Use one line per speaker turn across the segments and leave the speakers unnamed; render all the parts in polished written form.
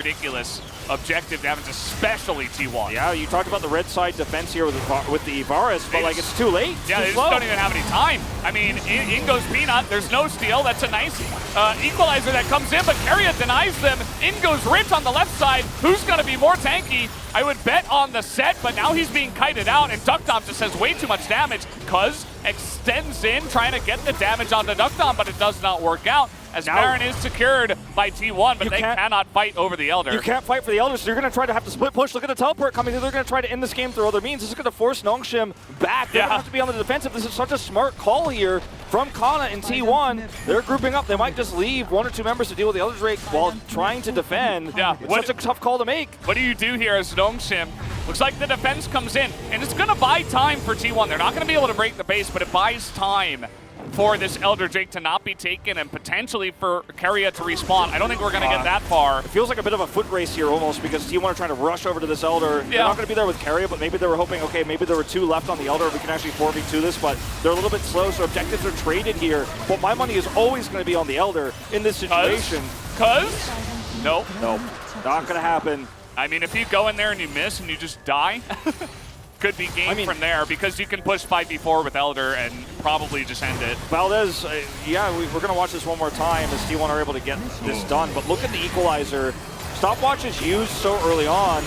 ridiculous objective damage, especially T1.
Yeah, you talked about the red side defense here with the Varus, but like it's too late.
Yeah, they just don't even have any time. I mean, in goes Peanut. There's no steal. That's a nice equalizer that comes in, but Carriot denies them. In goes Rich on the left side. Who's going to be more tanky? I would bet on the set, but now he's being kited out, and Duckdom just has way too much damage. Cuz extends in, trying to get the damage onto Duckdom, but it does not work out. As Baron is secured by T1, but they cannot fight over the Elder.
You can't fight for the Elder, so you're going to try to have to split push. Look at the teleport coming through. They're going to try to end this game through other means. This is going to force Nongshim back. They're going to have to be on the defensive. This is such a smart call here from Kana and T1. They're grouping up. They might just leave one or two members to deal with the Elder Drake while trying to defend.
Yeah,
it's such a tough call to make.
What do you do here as Nongshim? Looks like the defense comes in, and it's going to buy time for T1. They're not going to be able to break the base, but it buys time for this Elder Drake to not be taken and potentially for Carriot to respawn. I don't think we're going to get that far.
It feels like a bit of a foot race here almost because T1 are trying to rush over to this Elder. They're not going to be there with Carriot, but maybe they were hoping, okay, maybe there were two left on the Elder. We can actually 4v2 this, but they're a little bit slow, so objectives are traded here. But my money is always going to be on the Elder in this situation.
Cuz? Nope.
Nope. Not going to happen.
I mean, if you go in there and you miss and you just die, could be game from there because you can push 5v4 with Elder and probably just end it.
Valdez, yeah, we're going to watch this one more time as T1 are able to get this done. But look at the equalizer. Stopwatch is used so early on.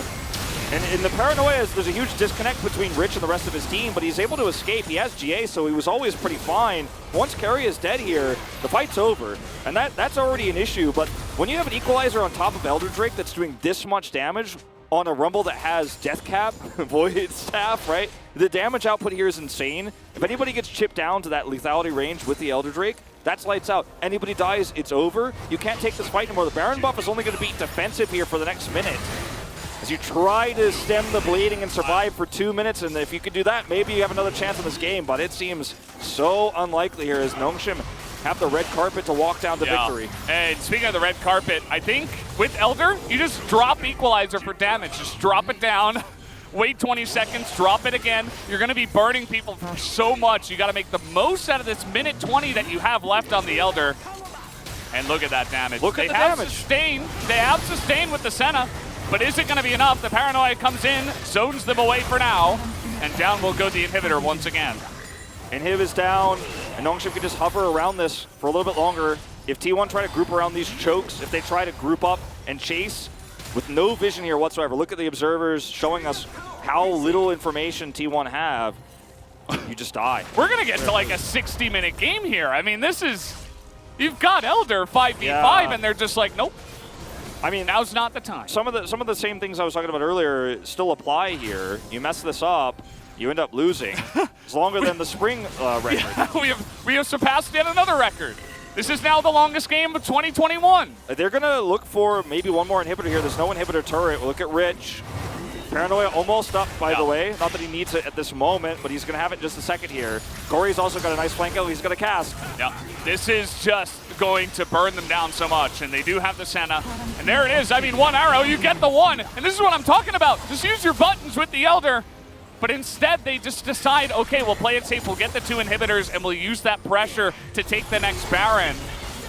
And in the Paranoia, there's a huge disconnect between Rich and the rest of his team, but he's able to escape. He has GA, so he was always pretty fine. Once Carry is dead here, the fight's over. And that's already an issue. But when you have an equalizer on top of Elder Drake that's doing this much damage, on a Rumble that has Death Cap, Void Staff, right? The damage output here is insane. If anybody gets chipped down to that lethality range with the Elder Drake, that's lights out. Anybody dies, it's over. You can't take this fight anymore. The Baron buff is only going to be defensive here for the next minute. As you try to stem the bleeding and survive for 2 minutes, and if you could do that, maybe you have another chance in this game, but it seems so unlikely here as Nongshim have the red carpet to walk down to victory.
And speaking of the red carpet, I think with Elder, you just drop equalizer for damage. Just drop it down, wait 20 seconds, drop it again. You're going to be burning people for so much. You got to make the most out of this minute 20 that you have left on the Elder. And look at that damage.
Look at the damage.
They have sustain with the Senna, but is it going to be enough? The Paranoia comes in, zones them away for now, and down will go the inhibitor once again.
Inhib is down, and Nongshim can just hover around this for a little bit longer. If T1 try to group around these chokes, if they try to group up and chase with no vision here whatsoever, look at the observers showing us how little information T1 have, you just die.
We're going to get to like a 60-minute game here. I mean, this is, you've got Elder 5v5, and they're just like, nope. I mean, now's not the time.
Some of the same things I was talking about earlier still apply here. You mess this up, you end up losing. It's longer than the spring record.
Yeah, we have surpassed yet another record. This is now the longest game of 2021.
They're going to look for maybe one more inhibitor here. There's no inhibitor turret. We'll look at Rich. Paranoia almost up, by the way. Not that he needs it at this moment, but he's going to have it in just a second here. Gory's also got a nice flank out. He's going to cast.
Yeah, this is just going to burn them down so much, and they do have the Senna. And there it is. I mean, one arrow, you get the one. And this is what I'm talking about. Just use your buttons with the Elder. But instead, they just decide, okay, we'll play it safe. We'll get the two inhibitors, and we'll use that pressure to take the next Baron.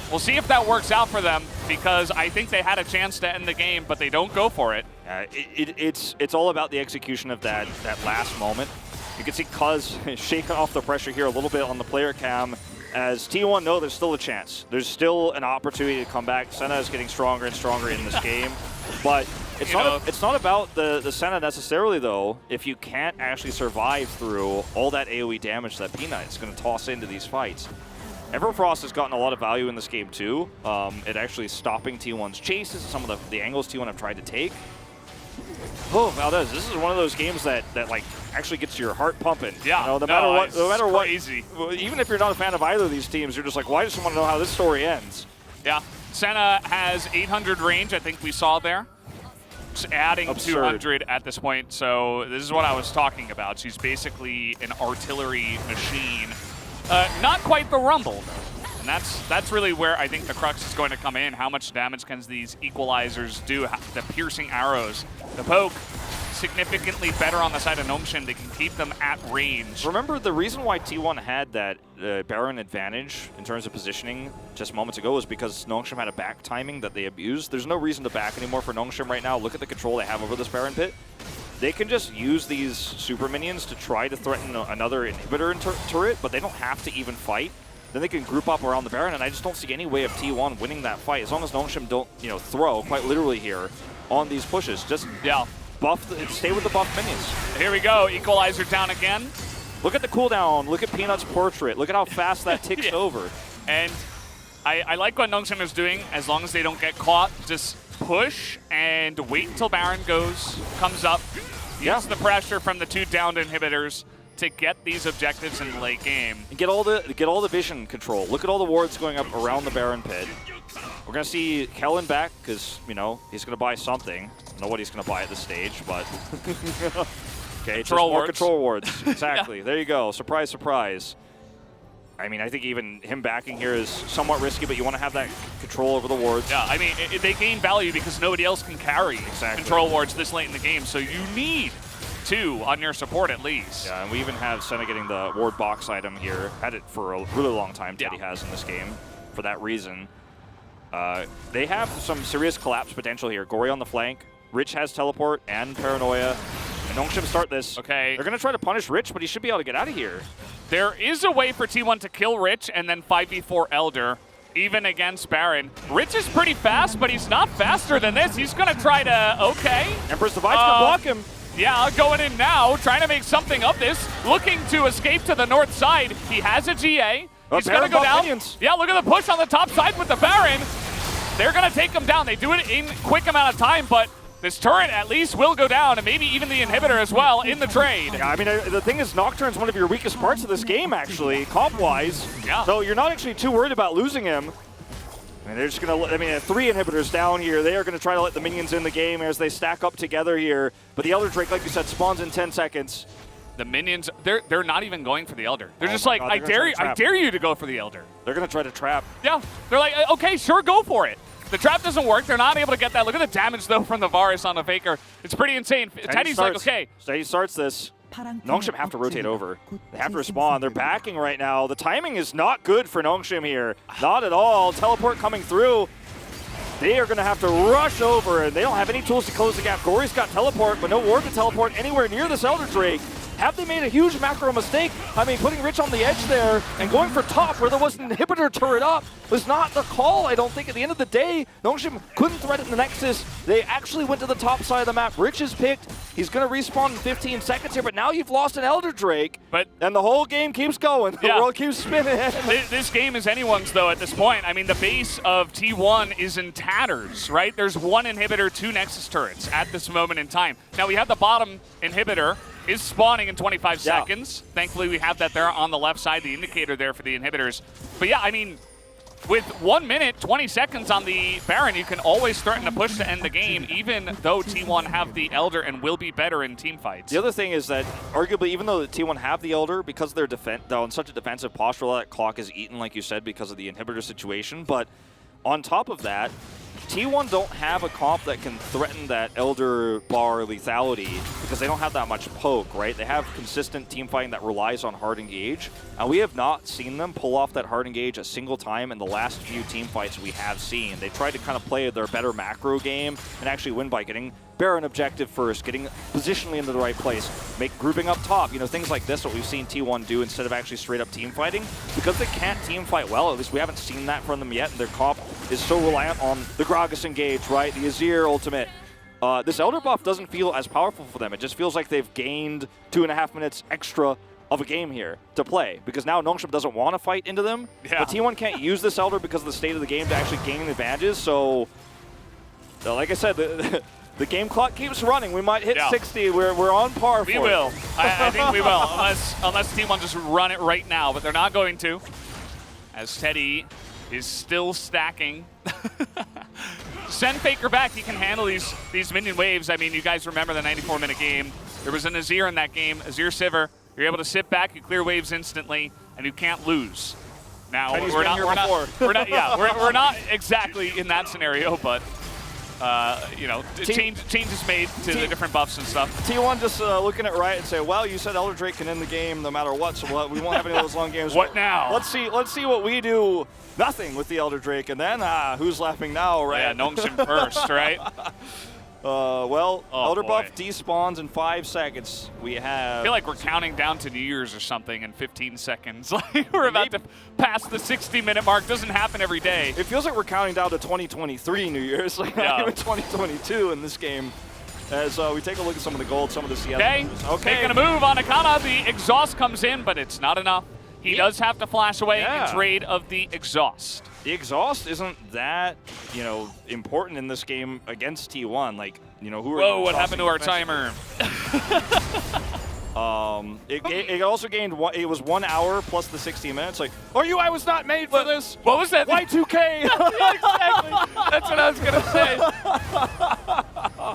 We'll see if that works out for them, because I think they had a chance to end the game, but they don't go for it.
It's all about the execution of that last moment. You can see Cuz shaking off the pressure here a little bit on the player cam. As T1 know there's still a chance. There's still an opportunity to come back. Senna is getting stronger and stronger in this game. But it's not about the Senna necessarily, though, if you can't actually survive through all that AoE damage that Peanut is going to toss into these fights. Everfrost has gotten a lot of value in this game, too. It actually stopping T1's chases, some of the angles T1 have tried to take. Oh, Valdez, this is one of those games that like actually gets your heart pumping.
Yeah,
you know, no matter what, even if you're not a fan of either of these teams, you're just like, well, I just want to know how this story ends.
Yeah, Senna has 800 range, I think we saw there. Just adding 200 at this point, so this is what I was talking about. She's basically an artillery machine. Not quite the Rumble, and that's really where I think the crux is going to come in. How much damage can these equalizers do? The piercing arrows, the poke significantly better on the side of Gnome. They can keep them at range.
Remember, the reason why T1 had that Baron advantage in terms of positioning just moments ago was because Gnome had a back timing that they abused. There's no reason to back anymore for Gnome right now. Look at the control they have over this Baron pit. They can just use these super minions to try to threaten another inhibitor turret, but they don't have to even fight. Then they can group up around the Baron, and I just don't see any way of T1 winning that fight as long as Gnome don't, throw quite literally here on these pushes. Just stay with the buff minions.
Here we go, Equalizer down again.
Look at the cooldown. Look at Peanut's portrait. Look at how fast that ticks over.
And I like what Gnome is doing. As long as they don't get caught, just push and wait until Baron comes up. Use the pressure from the 2 downed inhibitors to get these objectives in the late game.
And get all the vision control. Look at all the wards going up around the Baron pit. We're going to see Kellen back because, he's going to buy something. I don't know what he's going to buy at this stage, but... Okay, just more control wards. Exactly. There you go. Surprise, surprise. I mean, I think even him backing here is somewhat risky, but you want to have that control over the wards.
Yeah, I mean, they gain value because nobody else can carry control wards this late in the game, so you need 2 on your support at least.
Yeah, and we even have Senna getting the ward box item here. Had it for a really long time, Teddy has in this game, for that reason. They have some serious collapse potential here. Gory on the flank. Rich has teleport and paranoia. And Nongshim start this.
Okay.
They're going to try to punish Rich, but he should be able to get out of here.
There is a way for T1 to kill Rich and then 5v4 Elder, even against Baron. Rich is pretty fast, but he's not faster than this. He's going to try to,
Empress Divide's going to block him.
Yeah, going in now, trying to make something of this. Looking to escape to the north side. He has a GA. He's going to go down.
Minions.
Yeah, look at the push on the top side with the Baron. They're going to take him down. They do it in quick amount of time, but this turret at least will go down, and maybe even the inhibitor as well in the trade.
Yeah, I mean, the thing is, Nocturne's one of your weakest parts of this game, actually, comp-wise.
Yeah.
So you're not actually too worried about losing him. And they're just going to, 3 inhibitors down here. They are going to try to let the minions in the game as they stack up together here. But the Elder Drake, like you said, spawns in 10 seconds.
The minions, they're not even going for the Elder. They're just like, God, I dare you to go for the Elder.
They're going to try to trap.
Yeah, they're like, okay, sure, go for it. The trap doesn't work. They're not able to get that. Look at the damage, though, from the Varus on the Faker. It's pretty insane. Teddy's like, okay.
Teddy starts this. Nongshim have to rotate over. They have to respond. They're backing right now. The timing is not good for Nongshim here. Not at all. Teleport coming through. They are going to have to rush over, and they don't have any tools to close the gap. Gory's got teleport, but no ward to teleport anywhere near this Elder Drake. Have they made a huge macro mistake? I mean, putting Rich on the edge there and going for top where there was an inhibitor turret up was not the call, I don't think. At the end of the day, Nongshim couldn't threaten the Nexus. They actually went to the top side of the map. Rich is picked. He's going to respawn in 15 seconds here, but now you've lost an Elder Drake, and the whole game keeps going. The world keeps spinning.
This game is anyone's, though, at this point. I mean, the base of T1 is in tatters, right? There's 1 inhibitor, 2 Nexus turrets at this moment in time. Now, we have the bottom inhibitor is spawning in 25 seconds. Thankfully, we have that there on the left side, the indicator there for the inhibitors. But yeah, I mean, with 1 minute, 20 seconds on the Baron, you can always threaten to push to end the game, even though T1 have the Elder and will be better in team fights.
The other thing is that, arguably, even though the T1 have the Elder, because they're in such a defensive posture, that clock is eaten, like you said, because of the inhibitor situation. But on top of that, T1 don't have a comp that can threaten that Elder bar lethality because they don't have that much poke, right? They have consistent team fighting that relies on hard engage. And we have not seen them pull off that hard engage a single time in the last few team fights we have seen. They tried to kind of play their better macro game and actually win by getting Baron objective first, getting positionally into the right place, grouping up top, things like this, what we've seen T1 do instead of actually straight up team fighting. Because they can't team fight well, at least we haven't seen that from them yet, and their comp is so reliant on the Gragas engage, right? The Azir ultimate. This Elder buff doesn't feel as powerful for them. It just feels like they've gained 2.5 minutes extra of a game here to play, because now Nongshim doesn't want to fight into them, but T1 can't use this Elder because of the state of the game to actually gain advantages, so like I said, the game clock keeps running. We might hit 60. We're on par for it.
We will. I think we will, unless Team 1 just run it right now, but they're not going to, as Teddy is still stacking. Send Faker back. He can handle these minion waves. I mean, you guys remember the 94-minute game. There was an Azir in that game, Azir Sivir. You're able to sit back, you clear waves instantly, and you can't lose. Now, we're not exactly in that scenario, but you know, changes made to the different buffs and stuff.
T1 just looking at Riot and say, well, you said Elder Drake can end the game no matter what, so we won't have any of those long games.
What now?
Let's see what we do. Nothing with the Elder Drake, and then who's laughing now, right?
Yeah, Nongshim first, right?
Elder buff despawns in 5 seconds. We have.
I feel like we're counting down to New Year's or something in 15 seconds. Like we're about to pass the 60-minute mark. Doesn't happen every day.
It feels like we're counting down to 2023 New Year's, like not even 2022 in this game. As we take a look at some of the gold, some of the CS.
Okay, taking a move on Akana. The exhaust comes in, but it's not enough. He does have to flash away in trade of the exhaust.
The exhaust isn't that, important in this game against T1. Like, who are
Whoa, what happened to our timer?
It also gained, it was 1 hour plus the 60 minutes. Like, I was not made for this.
What was that?
Y2K.
Yeah, exactly. That's what I was going to say.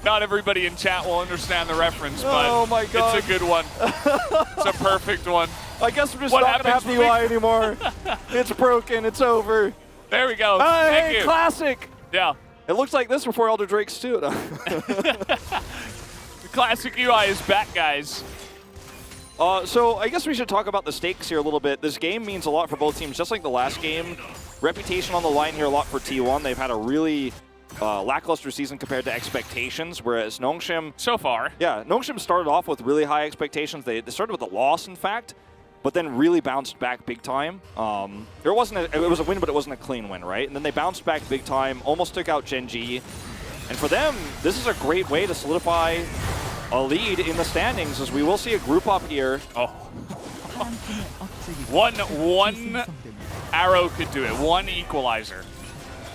Not everybody in chat will understand the reference, but
oh my God.
It's a good one. It's a perfect one.
I guess we're just not going to have the UI anymore. It's broken. It's over.
There we go.
Thank you. Classic.
Yeah.
It looks like this before Elder Drake's too.
The classic UI is back, guys.
So I guess we should talk about the stakes here a little bit. This game means a lot for both teams, just like the last game. Reputation on the line here a lot for T1. They've had a really lackluster season compared to expectations, whereas Nongshim...
So far.
Yeah, Nongshim started off with really high expectations. They started with a loss, in fact, but then really bounced back big time. It was a win, but it wasn't a clean win, right? And then they bounced back big time, almost took out Gen G. And for them, this is a great way to solidify a lead in the standings, as we will see a group up here.
Oh. One arrow could do it. One equalizer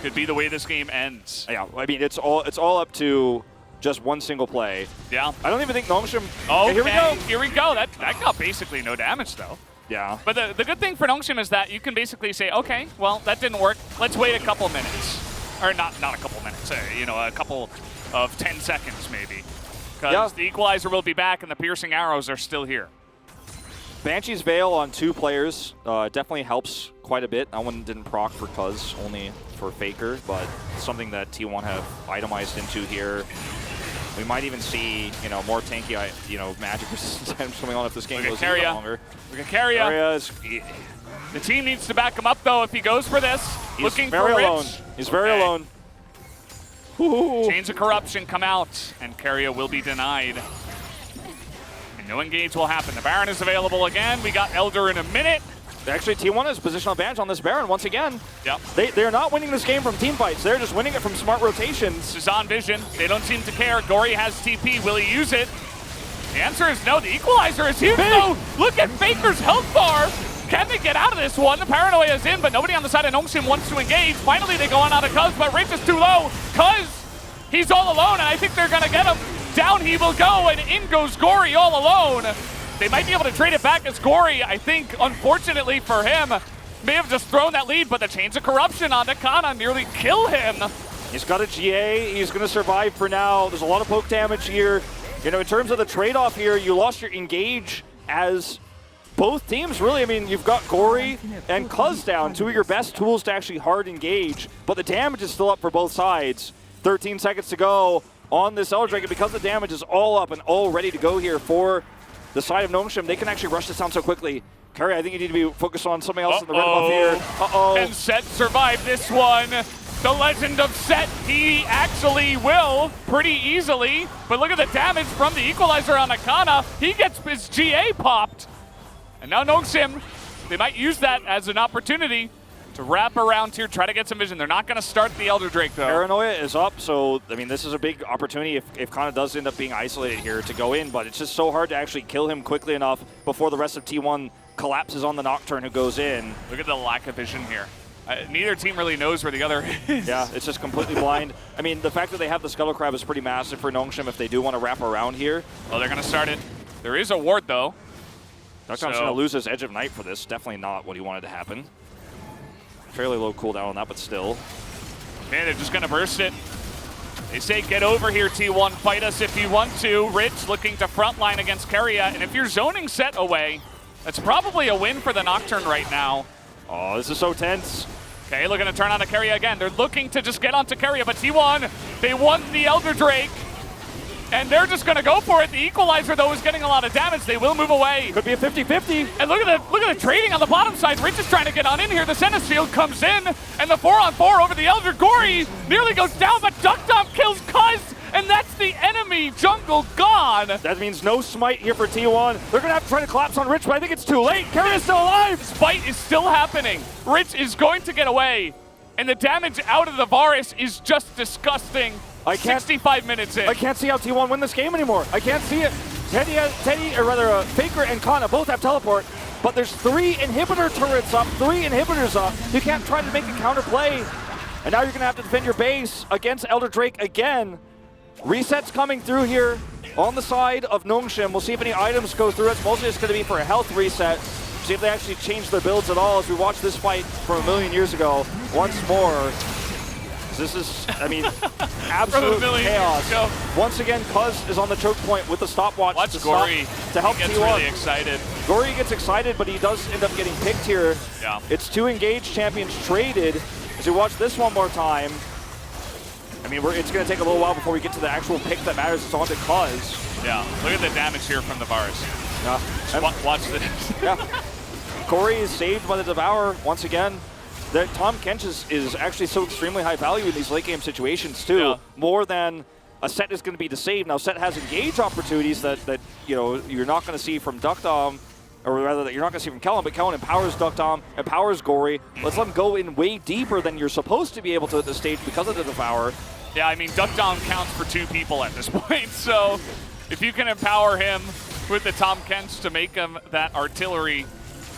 could be the way this game ends.
Yeah, I mean, it's all up to just one single play.
Yeah.
I don't even think Nongshim...
Oh,
here we go.
Here we go. That got basically no damage, though.
Yeah.
But the good thing for Nongshim is that you can basically say, okay, well, that didn't work. Let's wait a couple minutes. Or not a couple minutes, a couple of 10 seconds, maybe. Because the equalizer will be back and the piercing arrows are still here.
Banshee's Veil on 2 players definitely helps quite a bit. That one didn't proc for Cuz, only for Faker, but something that T1 have itemized into here. We might even see, more tanky, magic resistance items coming on if this game goes even longer.
We can carry The team needs to back him up, though, if he goes for this.
He's
looking
very
for
alone.
Rich.
He's very alone.
Chains of Corruption come out, and Keria will be denied. And no engage will happen. The Baron is available again. We got Elder in a minute.
Actually, T1 has positional advantage on this Baron once again.
Yep.
They're not winning this game from team fights. They're just winning it from smart rotations.
This is on vision. They don't seem to care. Gory has TP. Will he use it? The answer is no. The equalizer is here, though. Look at Faker's health bar. Can they get out of this one? The Paranoia is in, but nobody on the side of Nongshim wants to engage. Finally, they go on out of Cuz, but Rich is too low. Cuz, he's all alone, and I think they're going to get him. Down he will go, and in goes Gory all alone. They might be able to trade it back as Gory, I think, unfortunately for him, may have just thrown that lead, but the Chains of Corruption on Nakana nearly kill him.
He's got a GA. He's going to survive for now. There's a lot of poke damage here. In terms of the trade-off here, you lost your engage as both teams, really. I mean, you've got Gory and Cuz down, 2 of your best tools to actually hard engage, but the damage is still up for both sides. 13 seconds to go on this Elder Drake, and because the damage is all up and all ready to go here for the side of Nongshim, they can actually rush this down so quickly. Curry, I think you need to be focused on something else in the red buff here.
Can Set survive this one? The legend of Set, he actually will pretty easily, but look at the damage from the equalizer on Akana. He gets his GA popped. And now Nongshim, they might use that as an opportunity to wrap around here, try to get some vision. They're not going to start the Elder Drake, though.
Paranoia is up, so, I mean, this is a big opportunity if Kana does end up being isolated here to go in, but it's just so hard to actually kill him quickly enough before the rest of T1 collapses on the Nocturne who goes in.
Look at the lack of vision here. Neither team really knows where the other is.
Yeah, it's just completely blind. I mean, the fact that they have the Scuttle Crab is pretty massive for Nongshim if they do want to wrap around here.
Well, they're going to start it. There is a ward, though.
Nocturne's going to lose his Edge of Night for this. Definitely not what he wanted to happen. Fairly low cooldown on that, but still.
Man, they're just going to burst it. They say, get over here, T1. Fight us if you want to. Rich looking to frontline against Keria. And if you're zoning Set away, that's probably a win for the Nocturne right now.
Oh, this is so tense.
Okay, looking to turn on the Keria again. They're looking to just get onto Keria, but T1, they won the Elder Drake. And they're just going to go for it. The Equalizer, though, is getting a lot of damage. They will move away.
Could be a 50-50.
And look at the trading on the bottom side. Rich is trying to get on in here. The Senna Shield comes in, and the 4-on-4 over the Elder. Gory nearly goes down, but Duck Dom kills Cuz, and that's the enemy jungle gone.
That means no smite here for T1. They're going to have to try to collapse on Rich, but I think it's too late. Keria's still alive.
Fight is still happening. Rich is going to get away, and the damage out of the Varus is just disgusting. 65 minutes in.
I can't see how T1 win this game anymore. I can't see it. Faker and Kana both have teleport, but there's 3 inhibitor turrets up, 3 inhibitors up. You can't try to make a counter play. And now you're going to have to defend your base against Elder Drake again. Resets coming through here on the side of Nongshim. We'll see if any items go through. It's mostly just going to be for a health reset. See if they actually change their builds at all as we watch this fight from a million years ago once more. This is, I mean, absolute chaos. Once again, Cuz is on the choke point with the stopwatch
to help
T1.
He gets really excited.
Gory gets excited, but he does end up getting picked here.
Yeah.
It's 2 engaged champions traded. As we watch this one more time, I mean, it's going to take a little while before we get to the actual pick that matters. It's on to Cuz.
Yeah, look at the damage here from the Varus.
Yeah.
Watch this.
Yeah. Gory is saved by the Devourer once again. Tom Kench is actually so extremely high value in these late game situations too. Yeah. More than a Set is going to be to save. Now Set has engage opportunities that you know you're not going to see from Duck Dom, or rather that you're not going to see from Kellen, but Kellen empowers Duck Dom, empowers Gory. Let's let him go in way deeper than you're supposed to be able to at this stage because of the Devourer.
Yeah, I mean Duck Dom counts for 2 people at this point, so if you can empower him with the Tom Kench to make him that artillery,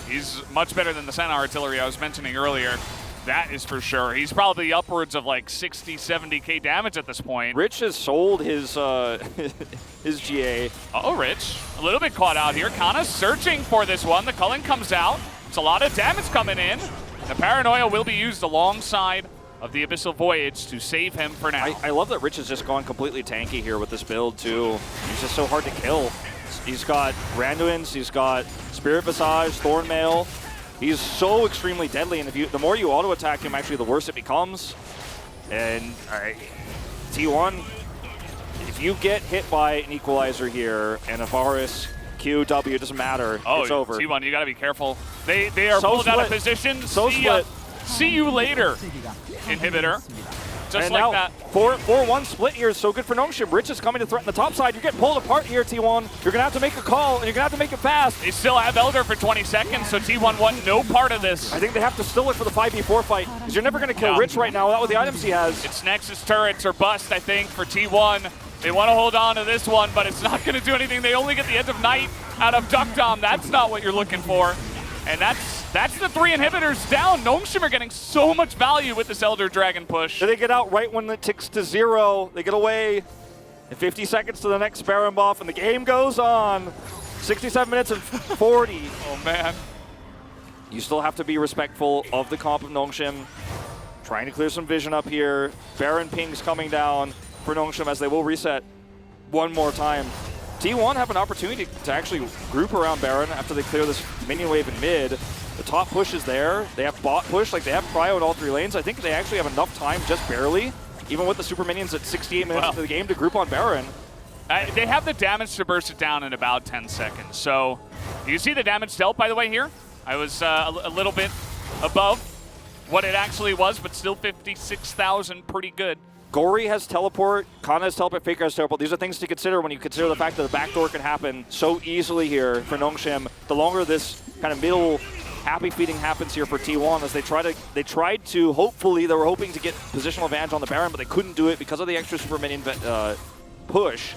he's much better than the Senna artillery I was mentioning earlier. That is for sure. He's probably upwards of like 60, 70K damage at this point.
Rich has sold his his GA.
Oh, Rich. A little bit caught out here. Kana's searching for this one. The Cullen comes out. It's a lot of damage coming in. The Paranoia will be used alongside of the Abyssal Voyage to save him for now.
I love that Rich has just gone completely tanky here with this build too. He's just so hard to kill. He's got Randuin's, he's got Spirit Visage, Thornmail. He's so extremely deadly, and the more you auto-attack him, actually, the worse it becomes. And T1, if you get hit by an Equalizer here, and a Varus, Q, W, it doesn't matter, it's over.
T1, you gotta be careful. They are
so
pulled
split.
out of position.
So split.
See you later, inhibitor. Just
and
like
now,
that.
4-1 split here is so good for Nongshim. Rich is coming to threaten the top side. You're getting pulled apart here, T1. You're going to have to make a call, and you're going to have to make it fast.
They still have Elder for 20 seconds, so T1 won no part of this.
I think they have to still look for the 5v4 fight, because you're never going to kill Rich right now without the items he has.
It's Nexus turrets or bust, I think, for T1. They want to hold on to this one, but it's not going to do anything. They only get the End of Night out of Duck Dom. That's not what you're looking for. And that's the 3 inhibitors down. Nongshim are getting so much value with this Elder Dragon push.
They get out right when it ticks to 0. They get away. And 50 seconds to the next Baron buff, and the game goes on. 67 minutes and 40.
Oh, man.
You still have to be respectful of the comp of Nongshim. Trying to clear some vision up here. Baron pings coming down for Nongshim as they will reset one more time. T1 have an opportunity to actually group around Baron after they clear this minion wave in mid. The top push is there. They have bot push, like they have cryo in all 3 lanes. I think they actually have enough time, just barely, even with the super minions at 68 minutes into the game, to group on Baron.
They have the damage to burst it down in about 10 seconds. So you see the damage dealt, by the way, here? I was a little bit above what it actually was, but still 56,000, pretty good.
Gory has teleport, Kana has teleport, Faker has teleport. These are things to consider when you consider the fact that the backdoor can happen so easily here for Nongshim. The longer this kind of middle happy feeding happens here for T1 as they tried to, hopefully, they were hoping to get positional advantage on the Baron, but they couldn't do it because of the extra super minion push.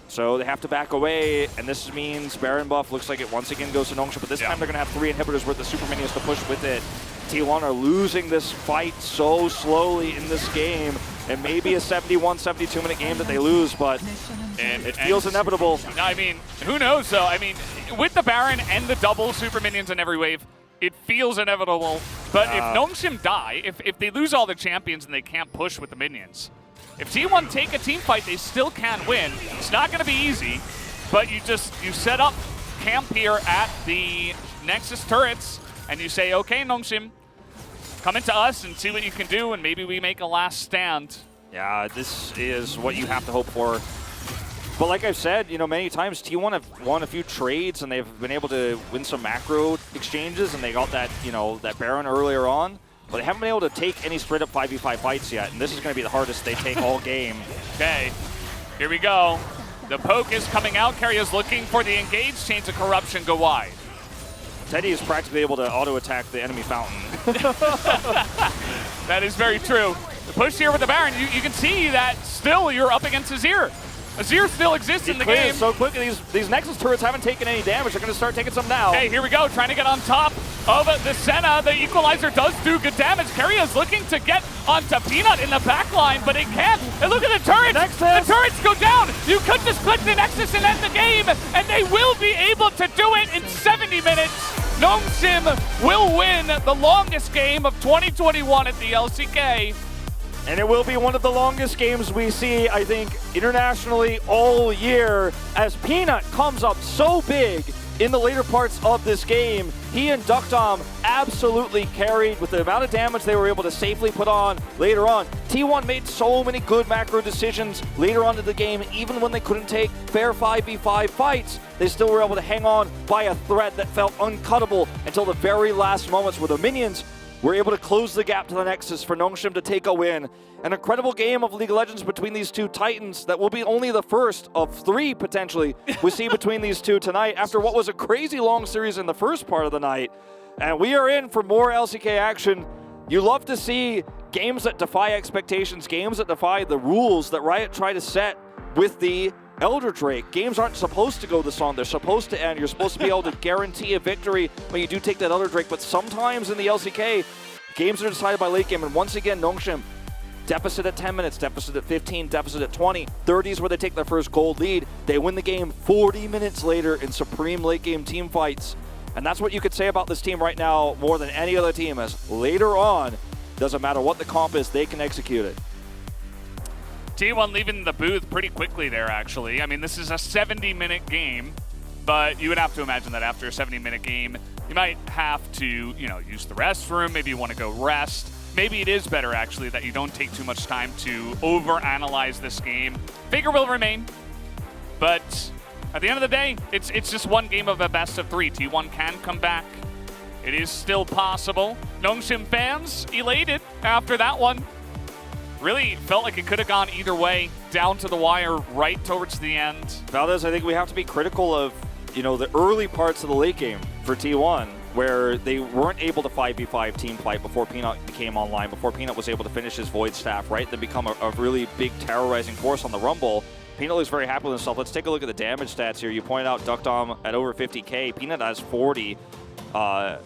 So they have to back away, and this means Baron buff looks like it once again goes to Nongshim, but this time they're going to have 3 inhibitors worth of super minions to push with it. T1 are losing this fight so slowly in this game, and maybe a 71, 72-minute game that they lose, but it feels inevitable.
I mean, who knows, though? I mean, with the Baron and the double super minions in every wave, it feels inevitable. But if Nongshim die, if they lose all their champions and they can't push with the minions, if T1 take a team fight, they still can win. It's not going to be easy, but you set up camp here at the Nexus turrets, and you say, okay, Nongshim, come into us and see what you can do, and maybe we make a last stand.
Yeah, this is what you have to hope for. But like I've said, you know, many times T1 have won a few trades and they've been able to win some macro exchanges, and they got that, you know, that Baron earlier on. But they haven't been able to take any straight up 5v5 fights yet, and this is going to be the hardest they take all game.
Okay, here we go. The poke is coming out. Carry is looking for the engage. Chains of Corruption go wide.
Teddy is practically able to auto-attack the enemy fountain.
That is very true. The push here with the Baron, you can see that still you're up against Azir. Azir still exists in the game.
So quickly, these Nexus turrets haven't taken any damage. They're going to start taking some now.
Okay, here we go, trying to get on top of the Senna. The Equalizer does do good damage. Keria is looking to get onto Peanut in the back line, but it can't. And look at the turrets.
Nexus.
The turrets go down. You could just click the Nexus and end the game, and they will be able to do it in 70 minutes. Nongshim will win the longest game of 2021 at the LCK.
And it will be one of the longest games we see, I think, internationally all year, as Peanut comes up so big in the later parts of this game. He and Duckdom absolutely carried with the amount of damage they were able to safely put on later on. T1 made so many good macro decisions later on in the game, even when they couldn't take fair 5v5 fights. They still were able to hang on by a thread that felt uncuttable until the very last moments where the minions were able to close the gap to the Nexus for Nongshim to take a win. An incredible game of League of Legends between these two titans that will be only the first of 3 potentially we see between these two tonight after what was a crazy long series in the first part of the night. And we are in for more LCK action. You love to see games that defy expectations, games that defy the rules that Riot try to set with the Elder Drake. Games aren't supposed to go this long. They're supposed to end. You're supposed to be able to guarantee a victory when you do take that Elder Drake. But sometimes in the LCK, games are decided by late game. And once again, Nongshim, deficit at 10 minutes, deficit at 15, deficit at 20. 30s where they take their first gold lead. They win the game 40 minutes later in supreme late game team fights. And that's what you could say about this team right now more than any other team, as later on, doesn't matter what the comp is, they can execute it.
T1 leaving the booth pretty quickly there, actually. I mean, this is a 70-minute game, but you would have to imagine that after a 70-minute game, you might have to, you know, use the restroom. Maybe you want to go rest. Maybe it is better, actually, that you don't take too much time to overanalyze this game. Figure will remain, but at the end of the day, it's just one game of a best of 3. T1 can come back. It is still possible. Nongshim fans elated after that one. Really felt like it could have gone either way, down to the wire right towards the end.
Valdez, I think we have to be critical of, you know, the early parts of the late game for T1, where they weren't able to 5v5 team fight before Peanut became online, before Peanut was able to finish his Void Staff, right? Then become a really big terrorizing force on the Rumble. Peanut looks very happy with himself. Let's take a look at the damage stats here. You pointed out Duckdom at over 50k. Peanut has 40. I'll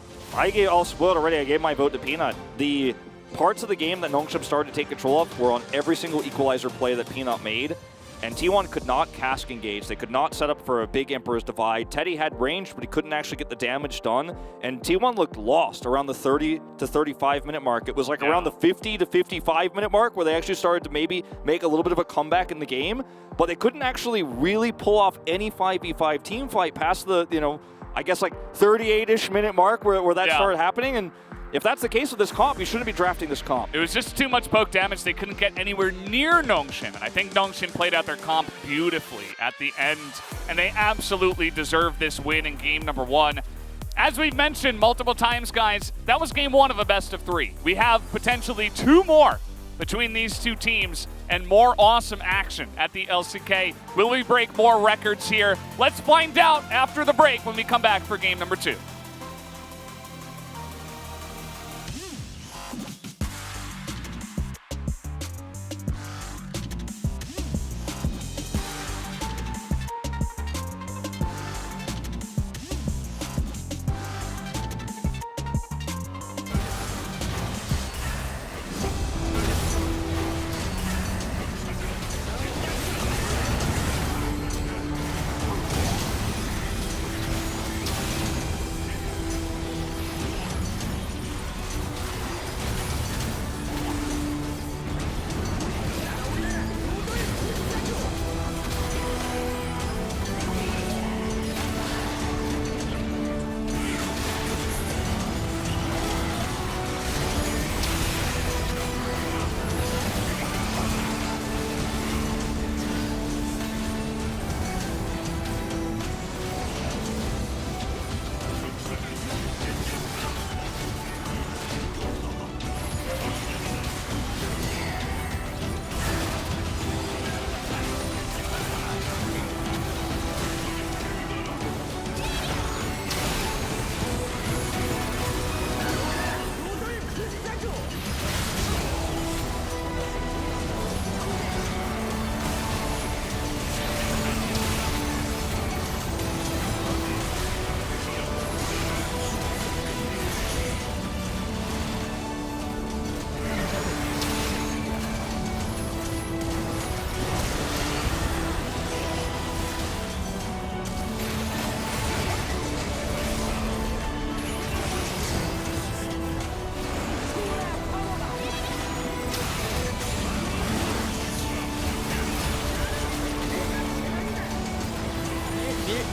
spoil it already. I gave my vote to Peanut. The parts of the game that Nongshim started to take control of were on every single Equalizer play that Peanut made, and T1 could not cask engage. They could not set up for a big Emperor's Divide. Teddy had range, but he couldn't actually get the damage done, and T1 looked lost around the 30 to 35 minute mark. It was like around the 50 to 55 minute mark where they actually started to maybe make a little bit of a comeback in the game, but they couldn't actually really pull off any 5v5 team fight past the, you know, I guess like 38-ish minute mark where that started happening. And if that's the case with this comp, you shouldn't be drafting this comp.
It was just too much poke damage. They couldn't get anywhere near Nongshim. And I think Nongshim played out their comp beautifully at the end. And they absolutely deserve this win in game number 1. As we've mentioned multiple times, guys, that was game 1 of a best of 3. We have potentially 2 more between these two teams and more awesome action at the LCK. Will we break more records here? Let's find out after the break when we come back for game number 2.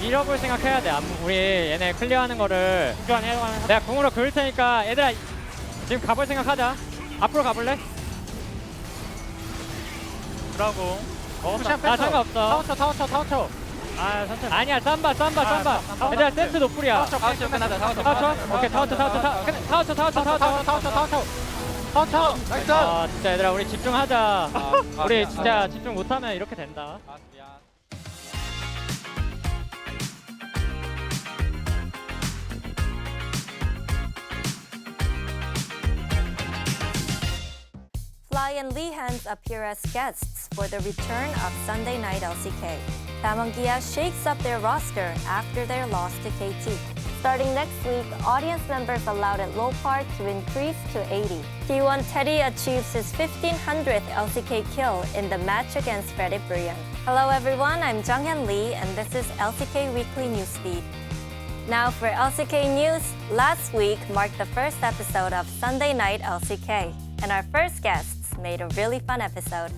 밀어볼 생각해야 돼. 우리 얘네 클리어하는 거를 내가 궁으로 그을 테니까 얘들아 지금 가볼 생각하자. 앞으로 가볼래?
브라고.
나 상관없어.
타워쳐.
아 천천히. 아니야 쌈바. 얘들아 세트 노플이야.
타워쳐 끝나자.
타워쳐? 오케이 타워쳐.
나이스.
아 진짜 얘들아 우리 집중하자. 우리 진짜 집중 못하면 이렇게 된다.
Fly and Lee Hans appear as guests for the return of Sunday Night LCK. Damongia shakes up their roster after their loss to KT. Starting next week, audience members allowed at Low Park to increase to 80. T1 Teddy achieves his 1500th LCK kill in the match against LSBㅅT1. Hello everyone, I'm Junghyun Lee and this is LCK Weekly Newsfeed. Now for LCK News, last week marked the first episode of Sunday Night LCK, and our first guests made a really fun episode.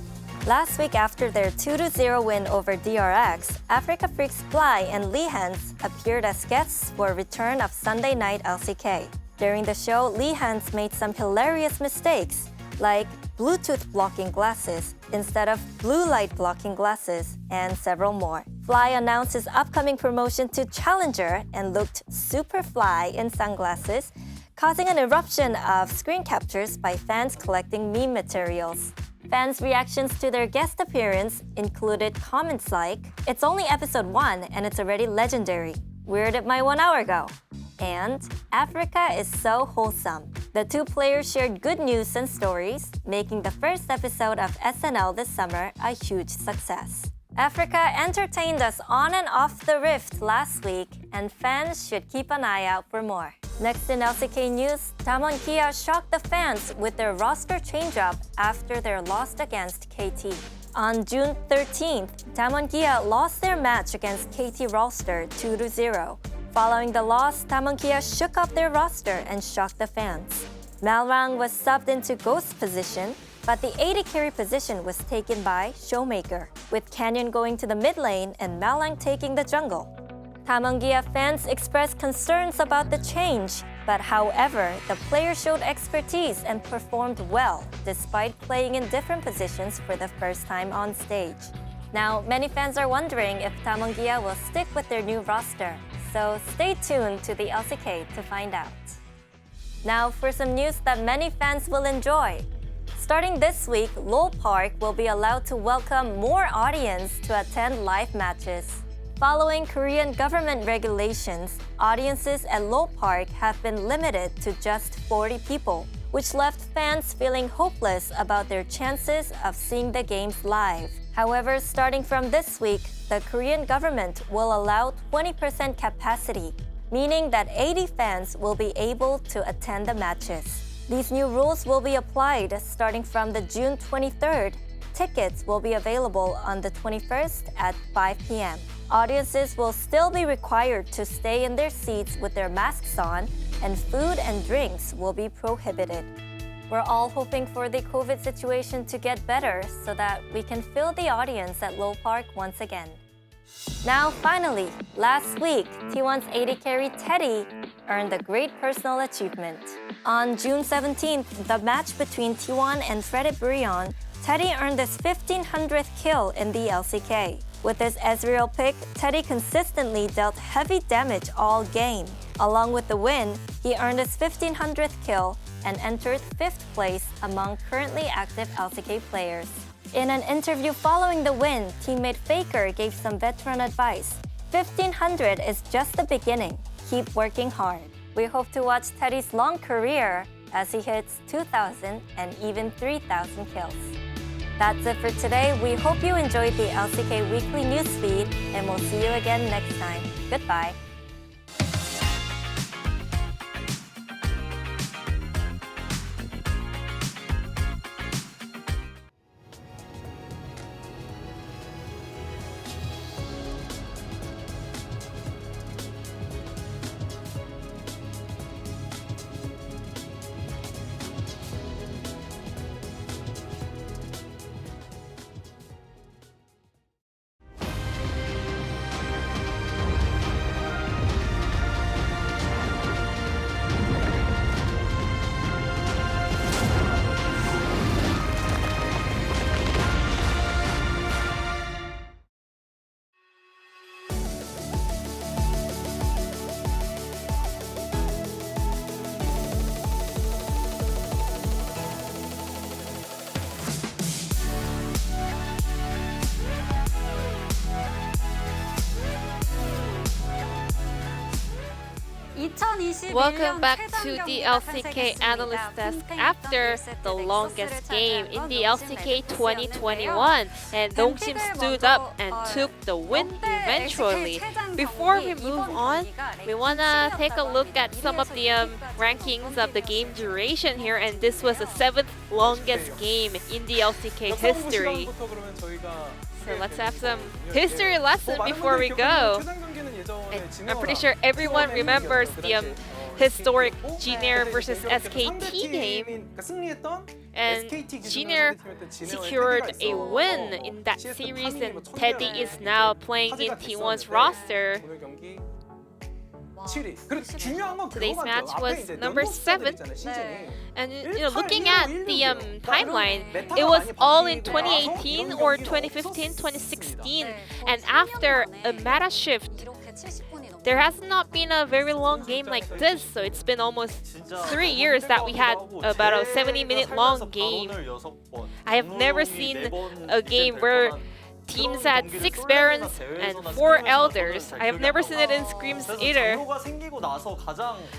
Last week after their 2-0 win over DRX, Africa Freaks Fly and Lee Hans appeared as guests for a return of Sunday Night LCK. During the show, Lee Hans made some hilarious mistakes, like Bluetooth blocking glasses instead of blue light blocking glasses, and several more. Fly announced his upcoming promotion to Challenger and looked super fly in sunglasses, causing an eruption of screen captures by fans collecting meme materials. Fans' reactions to their guest appearance included comments like, "It's only episode 1 and it's already legendary. Where did my 1 hour go?" And "Africa is so wholesome." The two players shared good news and stories, making the first episode of SNL this summer a huge success. Africa entertained us on and off the rift last week, and fans should keep an eye out for more. Next in LCK news, Damwon Kia shocked the fans with their roster change-up after their loss against KT. On June 13th, Damwon Kia lost their match against KT roster 2-0. Following the loss, Damwon Kia shook up their roster and shocked the fans. Malrang was subbed into Ghost position, but the AD carry position was taken by Showmaker, with Canyon going to the mid lane and Malrang taking the jungle. Damwon Kia fans expressed concerns about the change, but however, the player showed expertise and performed well despite playing in different positions for the first time on stage. Now, many fans are wondering if Damwon Kia will stick with their new roster, so stay tuned to the LCK to find out. Now for some news that many fans will enjoy. Starting this week, Low Park will be allowed to welcome more audience to attend live matches. Following Korean government regulations, audiences at Low Park have been limited to just 40 people, which left fans feeling hopeless about their chances of seeing the games live. However, starting from this week, the Korean government will allow 20% capacity, meaning that 80 fans will be able to attend the matches. These new rules will be applied starting from the June 23rd. Tickets will be available on the 21st at 5 p.m. Audiences will still be required to stay in their seats with their masks on, and food and drinks will be prohibited. We're all hoping for the COVID situation to get better so that we can fill the audience at Low Park once again. Now, finally, last week, T1's AD carry Teddy earned a great personal achievement. On June 17th, the match between T1 and LSBㅅT1, Teddy earned his 1500th kill in the LCK. With his Ezreal pick, Teddy consistently dealt heavy damage all game. Along with the win, he earned his 1500th kill and entered 5th place among currently active LCK players. In an interview following the win, teammate Faker gave some veteran advice. 1500 is just the beginning. Keep working hard. We hope to watch Teddy's long career as he hits 2,000 and even 3,000 kills. That's it for today. We hope you enjoyed the LCK Weekly Newsfeed, and we'll see you again next time. Goodbye.
Welcome back to the LCK Analyst Desk after the longest game in the LCK 2021, and Dongsim stood up and took the win eventually. Before we move on, we wanna take a look at some of the rankings of the game duration here, and this was the 7th longest game in the LCK history. So let's have some history lesson before we go. I'm pretty sure everyone remembers the historic Junior versus SKT game, and Junior secured a win in that series, and Teddy is now playing in T1's roster. Today's match was number 7, and looking at the timeline, it was all in 2018 or 2015, 2016, and after a meta shift, there has not been a very long game like this, so it's been almost 3 years that we had about a 70-minute long game. I have never seen a game where teams had 6 Barons and 4 Elders. I have never seen it in Screams either.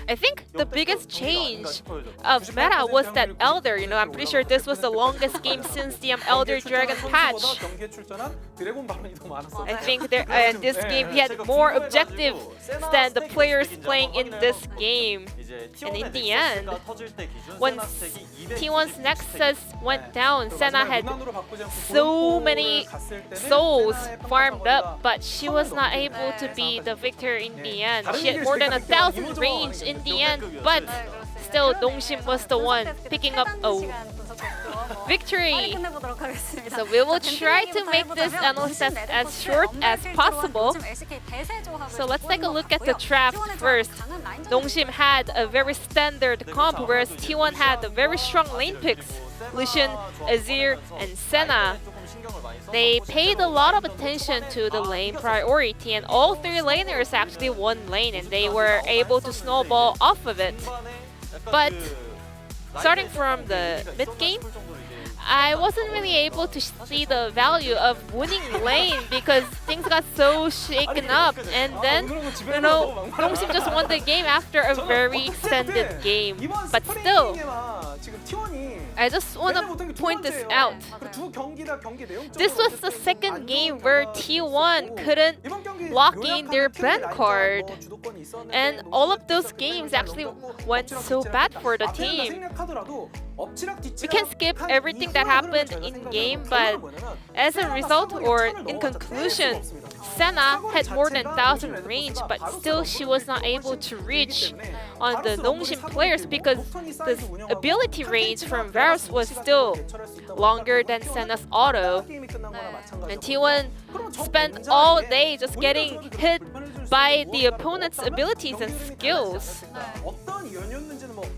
I think the biggest change of meta was that Elder. I'm pretty sure this was the longest game since the Elder Dragon patch. I think in this game he had more objectives than the players playing in this game. And in the end, once T1's Nexus went down, Senna had so many souls farmed up, but she was not able to be the victor in the end. She had more than 1,000 range in the end, but still Dongsim was the one picking up a victory. So we will try to make this analysis as short as possible. So let's take a look at the draft first. Dongsim had a very standard comp, whereas T1 had a very strong lane picks: Lucian, Azir, and Senna. They paid a lot of attention to the lane priority, and all 3 laners actually won lane, and they were able to snowball off of it. But starting from the mid game, I wasn't really able to see the value of winning lane because things got so shaken up, and then Dongsim just won the game after a very extended game. But still, I just want to point this out. This was the second game where T1 couldn't lock in their ban card, and all of those games actually went so bad for the team. We can skip everything that happened in game, but as a result, or in conclusion, Senna had more than 1,000 range, but still she was not able to reach on the Dongsim players because the ability range from Varus was still longer than Senna's auto. And T1 spent all day just getting hit by the opponent's abilities and skills.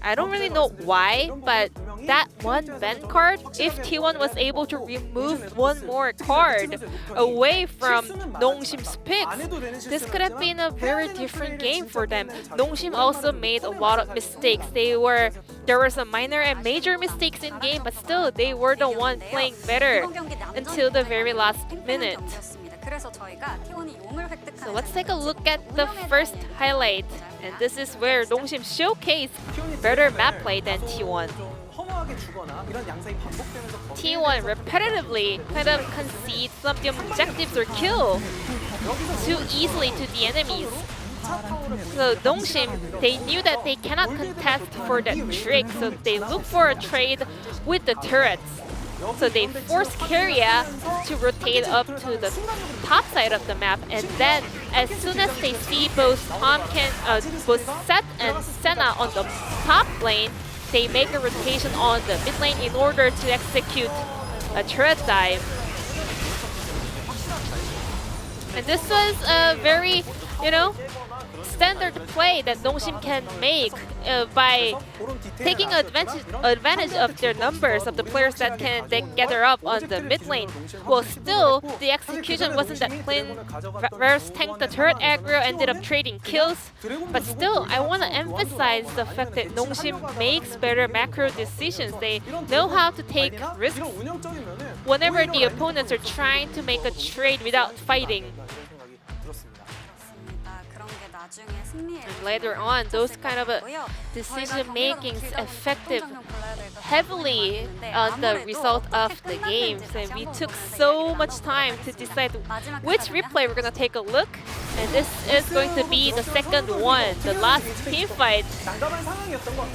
I don't really know why, but that one ban card, if T1 was able to remove one more card away from Dongsim's picks, this could have been a very different game for them. Dongsim also made a lot of mistakes. There were some minor and major mistakes in game, but still they were the one playing better until the very last minute. So let's take a look at the first highlight, and this is where Dongsim showcased better map play than T1. T1 repetitively kind of concede some of the objectives or kill too easily to the enemies. So Dongsim, they knew that they cannot contest for that trick, so they look for a trade with the turrets. So they force Keria to rotate up to the top side of the map, and then as soon as they see both Seth and Senna on the top lane, they make a rotation on the mid lane in order to execute a turret dive. And this was a very, standard play that Dongsim can make by taking advantage of their numbers of the players that can gather up on the mid lane. Well, still, the execution wasn't that clean. Varus tanked the turret aggro, ended up trading kills. But still, I want to emphasize the fact that Dongsim makes better macro decisions. They know how to take risks whenever the opponents are trying to make a trade without fighting. And later on, those kind of decision makings affected heavily on the result of the games. And we took so much time to decide which replay we're gonna take a look. And this is going to be the second one, the last team fight.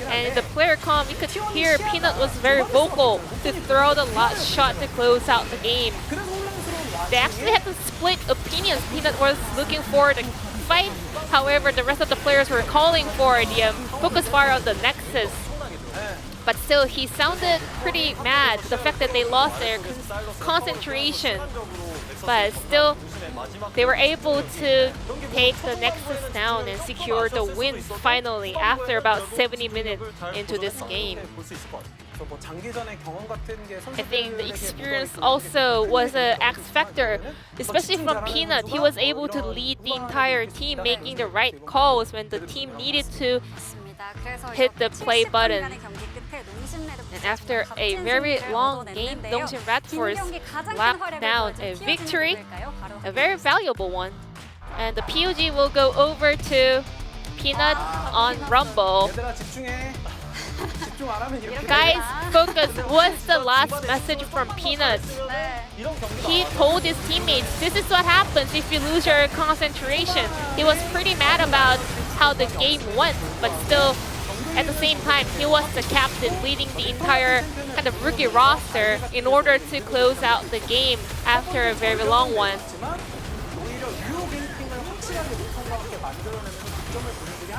And in the player comm, you could hear Peanut was very vocal to throw the last shot to close out the game. They actually had to split opinions. Peanut was looking for the fight. However, the rest of the players were calling for the focus fire on the Nexus. But still, he sounded pretty mad, the fact that they lost their concentration. But still, they were able to take the Nexus down and secure the win finally after about 70 minutes into this game. I think the experience also was an X factor, especially from Peanut. He was able to lead the entire team, making the right calls when the team needed to hit the play button. And after a very long game, Dongsin Red Force locked down a victory, a very valuable one. And the POG will go over to Peanut on Rumble. Guys, focus. What's the last message from Peanut? He told his teammates, this is what happens if you lose your concentration. He was pretty mad about how the game went, but still, at the same time, he was the captain leading the entire kind of rookie roster in order to close out the game after a very long one.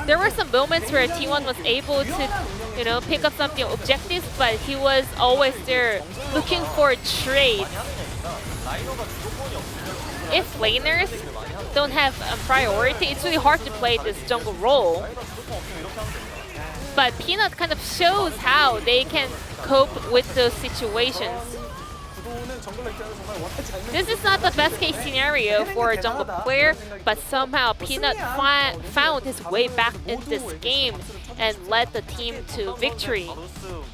There were some moments where T1 was able to, pick up something objective, but he was always there looking for a trade. If laners don't have a priority, it's really hard to play this jungle role. But Peanut kind of shows how they can cope with those situations. This is not the best case scenario for a jungle player, but somehow Peanut found his way back in this game and led the team to victory.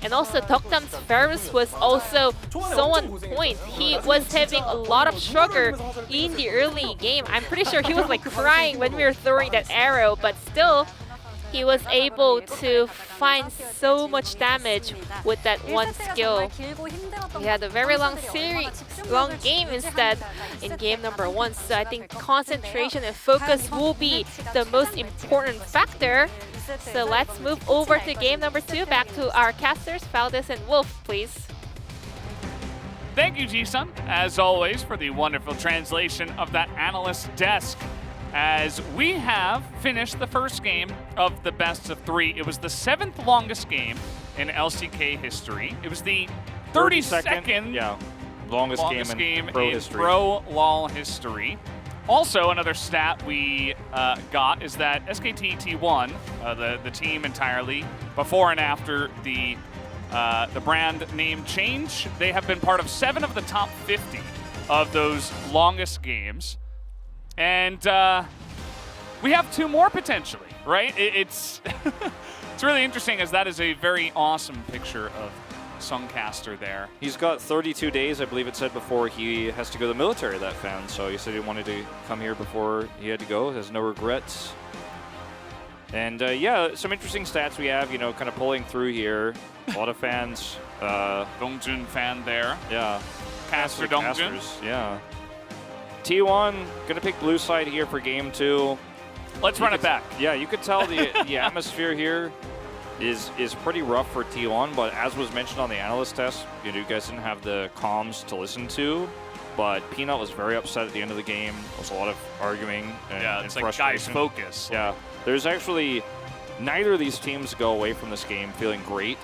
And also Dokdam's Varus was also so on point. He was having a lot of struggle in the early game. I'm pretty sure he was like crying when we were throwing that arrow, but still he was able to find so much damage with that one skill. He had a very long game instead in game number 1, so I think concentration and focus will be the most important factor. So let's move over to game number 2, back to our casters, Valdez and Wolf, please.
Thank you, Ji-sun, as always, for the wonderful translation of that analyst desk. As we have finished the first game of the best of 3. It was the 7th longest game in LCK history. It was the 32nd
longest game in
Pro LoL history. Also, another stat we got is that LSBㅅT1, the team entirely, before and after the brand name change, they have been part of 7 of the top 50 of those longest games. And we have 2 more potentially, right? It's it's really interesting, as that is a very awesome picture of Sungcaster there.
He's got 32 days, I believe it said, before he has to go to the military, that fan. So he said he wanted to come here before he had to go. Has no regrets. And yeah, some interesting stats we have, kind of pulling through here. A lot of fans.
Dongjun fan there.
Yeah.
Caster Dongjun.
Yeah. T1 gonna pick blue side here for game 2.
Let's run it back. Yeah,
you could tell the atmosphere here is pretty rough for T1, but as was mentioned on the analyst test, you guys didn't have the comms to listen to, but Peanut was very upset at the end of the game. There was a lot of arguing and
it's
frustration.
like, guys, focus.
Yeah, there's actually neither of these teams go away from this game feeling great.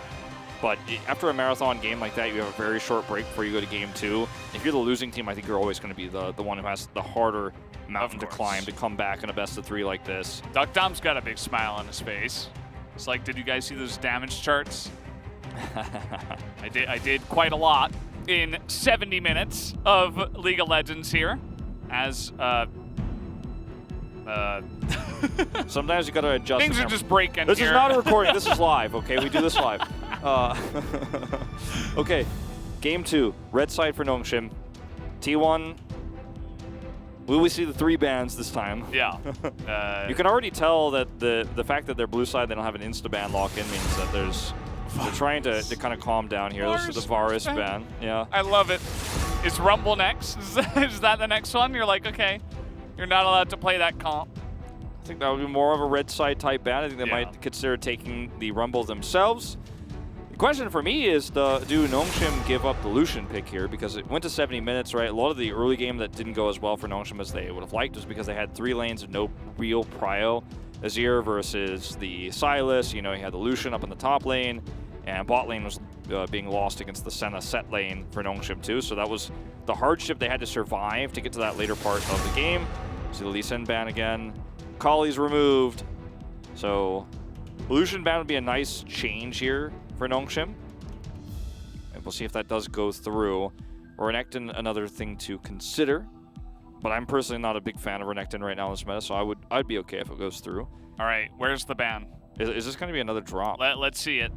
But after a marathon game like that, you have a very short break before you go to game 2. If you're the losing team, I think you're always going to be the one who has the harder mountain to climb to come back in a best of 3 like this.
Dokdam's got a big smile on his face. It's like, did you guys see those damage charts? I did quite a lot in 70 minutes of League of Legends here. As
sometimes you got to adjust.
Things are just breaking.
This
here.
is not a recording. This is live. Okay, we do this live. Okay, game 2, red side for Nongshim. T1 Will we see the 3 bans this time?
Yeah.
You can already tell that the fact that they're blue side, they don't have an insta-ban lock-in means that they're trying to kind of calm down here. This is the Varus ban. Yeah.
I love it. Is Rumble next? Is that the next one? You're like, okay, you're not allowed to play that comp.
I think that would be more of a red side type ban. I think they might consider taking the Rumble themselves. The question for me is, do Nongshim give up the Lucian pick here? Because it went to 70 minutes, right? A lot of the early game that didn't go as well for Nongshim as they would have liked was because they had 3 lanes of no real prio. Azir versus the Sylas, you know, he had the Lucian up in the top lane, and bot lane was being lost against the Senna set lane for Nongshim too. So that was the hardship they had to survive to get to that later part of the game. See the Lee Sin ban again. Kali's removed. So Lucian ban would be a nice change here for Nongshim. And we'll see if that does go through. Renekton, another thing to consider. But I'm personally not a big fan of Renekton right now in this meta, so I'd be okay if it goes through.
All right, where's the ban?
Is this going to be another drop?
Let's see it.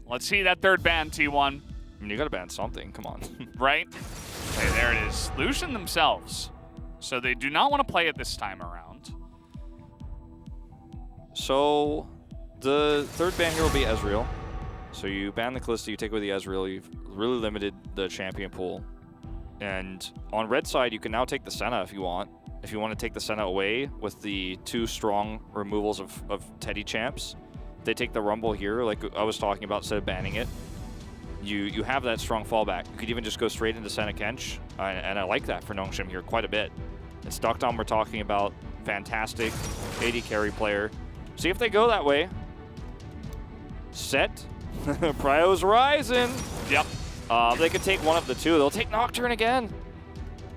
Let's see that 3rd ban, T1.
I mean, you got to ban something. Come on.
Right? Okay, there it is. Lucian themselves. So they do not want to play it this time around.
So the 3rd ban here will be Ezreal. So you ban the Kalista, you take away the Ezreal. You've really limited the champion pool. And on red side, you can now take the Senna if you want. If you want to take the Senna away with the 2 strong removals of Teddy champs, they take the Rumble here, like I was talking about, instead of banning it. You have that strong fallback. You could even just go straight into Senna Kench, and I like that for Nongshim here quite a bit. It's Duckdom we're talking about, fantastic AD carry player. See if they go that way. Set. Prio's rising.
Yep.
They could take one of the 2. They'll take Nocturne again.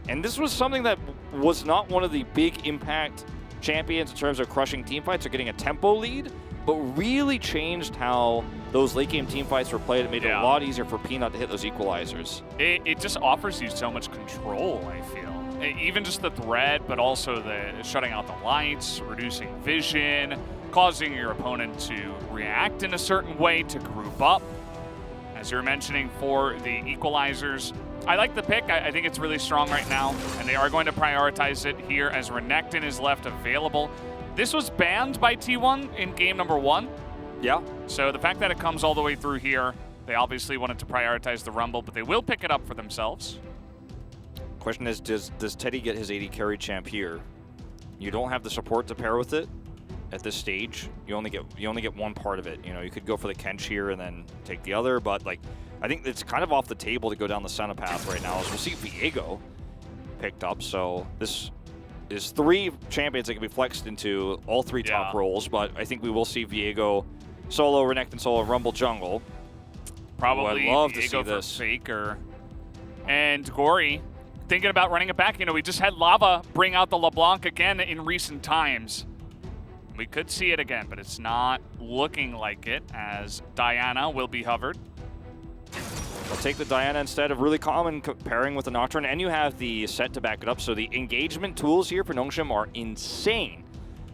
And this was something that was not one of the big impact champions in terms of crushing teamfights or getting a tempo lead, but really changed how those late game teamfights were played. It made it a lot easier for Peanut to hit those equalizers.
It just offers you so much control, I feel. Even just the thread, but also the shutting out the lights, reducing vision, causing your opponent to react in a certain way, to group up. As you're mentioning for the equalizers, I like the pick. I think it's really strong right now, and they are going to prioritize it here as Renekton is left available. This was banned by T1 in game number 1.
Yeah.
So the fact that it comes all the way through here, they obviously wanted to prioritize the Rumble, but they will pick it up for themselves.
Question is, does Teddy get his AD carry champ here? You don't have the support to pair with it at this stage. You only get one part of it. You know, you could go for the Kench here and then take the other, but like, I think it's kind of off the table to go down the Senna path right now, as we'll see Viego picked up. So this is 3 champions that can be flexed into all 3 top roles, but I think we will see Viego solo, Renekton solo, Rumble jungle.
Probably
I'd love to
Viego
see this.
for Faker. And Gory, thinking about running it back. You know, we just had Lava bring out the LeBlanc again in recent times. We could see it again, but it's not looking like it, as Diana will be hovered.
I'll take the Diana instead of really common pairing with the Nocturne, and you have the set to back it up. So the engagement tools here for Nongshim are insane.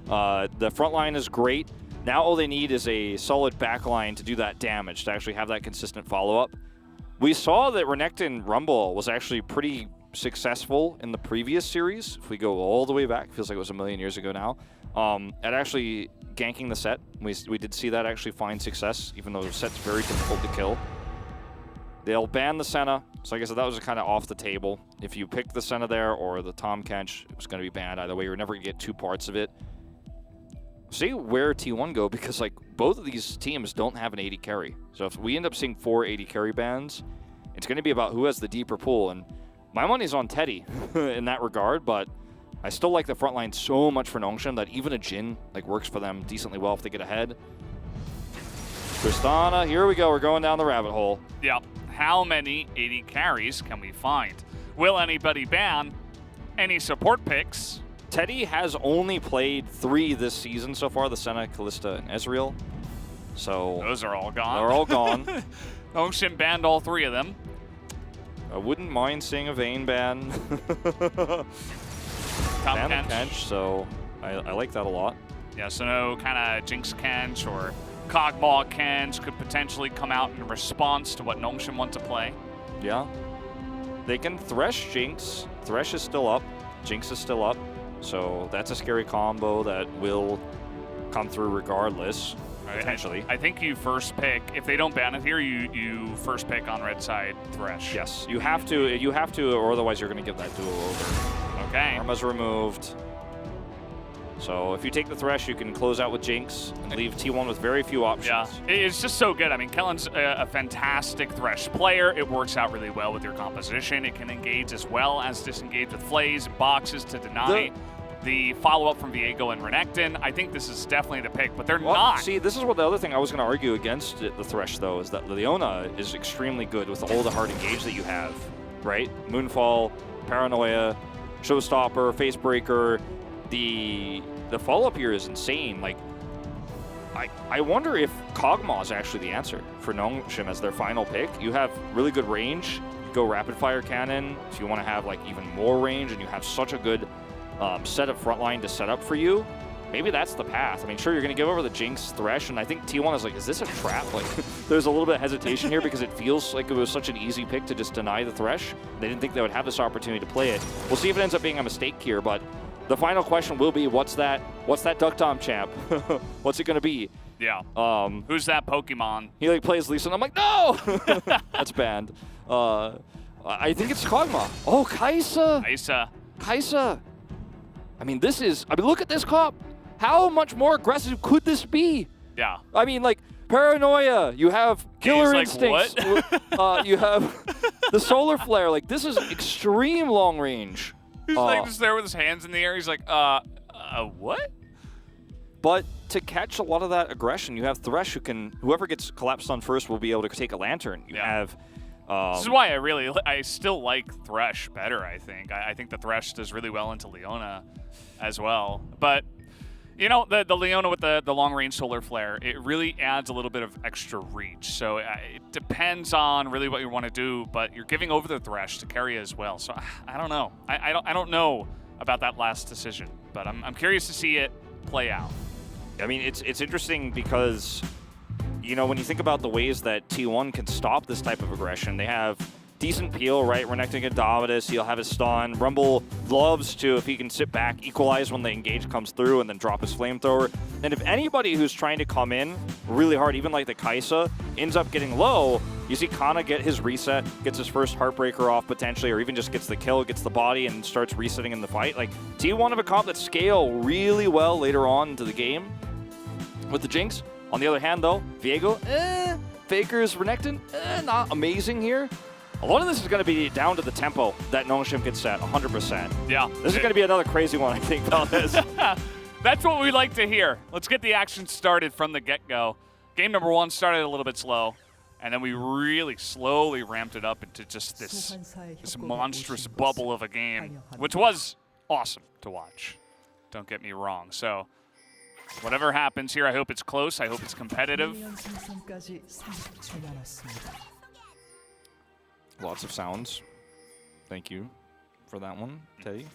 The front line is great. Now all they need is a solid back line to do that damage, to actually have that consistent follow-up. We saw that Renekton Rumble was actually pretty successful in the previous series. If we go all the way back, feels like it was a million years ago now, at actually ganking the set. We did see that actually find success, even though the set's very difficult to kill. They'll ban the Senna. So like I said, that was kind of off the table. If you picked the Senna there or the Tom Kench, it was going to be banned either way. You're never going to get 2 parts of it. See where T1 go, because like both of these teams don't have an AD carry. So if we end up seeing 4 AD carry bans, it's going to be about who has the deeper pool. And my money's on Teddy in that regard, but I still like the front line so much for Nongshim that even a Jhin like works for them decently well if they get ahead. Tristana, here we go. We're going down the rabbit hole.
Yeah. How many AD carries can we find? Will anybody ban any support picks?
Teddy has only played 3 this season so far, the Senna, Kalista, and Ezreal. So
those are all gone.
They're all gone.
Nongshim banned all 3 of them.
I wouldn't mind seeing a Vayne ban.
Tom
Ban
Kench.
the Kench, so I like that a lot.
Yeah, so no kind of Jinx Kench or Cogball Kench could potentially come out in response to what Nongshim want to play.
Yeah. They can Thresh Jinx. Thresh is still up. Jinx is still up, so that's a scary combo that will come through regardless, potentially.
I think you first pick, if they don't ban it here, you first pick on red side Thresh.
Yes, you have to, or otherwise you're going to give that duel over.
Okay.
Karma's removed. So if you take the Thresh, you can close out with Jinx and leave T1 with very few options.
Yeah, it's just so good. I mean, Kellen's a fantastic Thresh player. It works out really well with your composition. It can engage as well as disengage with Flays and boxes to deny. The follow-up from Viego and Renekton, I think this is definitely the pick, but they're not.
See, this is what the other thing I was going to argue against the Thresh, though, is that Leona is extremely good with all the hard engage that you have, right? Moonfall, Paranoia, Showstopper, Facebreaker. The follow-up here is insane. Like, I wonder if Kog'Maw is actually the answer for Nongshim as their final pick. You have really good range. You go rapid-fire cannon if you want to have, like, even more range, and you have such a good set of frontline to set up for you. Maybe that's the path. I mean, sure, you're going to give over the Jinx Thresh, and I think T1 is like, is this a trap? Like, there's a little bit of hesitation here because it feels like it was such an easy pick to just deny the Thresh. They didn't think they would have this opportunity to play it. We'll see if it ends up being a mistake here, but the final question will be, what's that Duck Tom champ? What's it going to be?
Yeah. Who's that Pokemon?
He like plays Lisa, and I'm like, no! That's banned. I think it's Kog'Maw. Oh, Kai'Sa. I mean, look at this comp. How much more aggressive could this be?
Yeah.
I mean, like, Paranoia, you have Killer Instincts.
What?
You have the Solar Flare. Like, this is extreme long range.
He's like just there with his hands in the air. He's like, what?
But to catch a lot of that aggression, you have Thresh whoever gets collapsed on first will be able to take a Lantern. You have...
this is why I still like Thresh better, I think. I think the Thresh does really well into Leona as well. But, you know, the Leona with the long-range Solar Flare, it really adds a little bit of extra reach. So it depends on really what you want to do, but you're giving over the Thresh to carry as well. So I don't know. I don't know about that last decision, but I'm curious to see it play out.
I mean, it's interesting because... You know, when you think about the ways that T1 can stop this type of aggression, they have decent peel, right? Renekton can Dominus, he'll have his stun. Rumble loves to, if he can sit back, equalize when the engage comes through and then drop his flamethrower. And if anybody who's trying to come in really hard, even like the Kai'Sa, ends up getting low, you see Kana get his reset, gets his first Heartbreaker off potentially, or even just gets the kill, gets the body, and starts resetting in the fight. Like, T1 of a comp that scale really well later on into the game with the Jinx. On the other hand, though, Viego, Faker's Renekton, not amazing here. A lot of this is going to be down to the tempo that Nongshim can set, 100%.
Yeah.
This is going to be another crazy one, I think, fellas.
That's what we like to hear. Let's get the action started from the get-go. Game number one started a little bit slow, and then we really slowly ramped it up into just this monstrous bubble of a game, which was awesome to watch. Don't get me wrong. So, whatever happens here, I hope it's close. I hope it's competitive.
Lots of sounds. Thank you for that one, Teddy.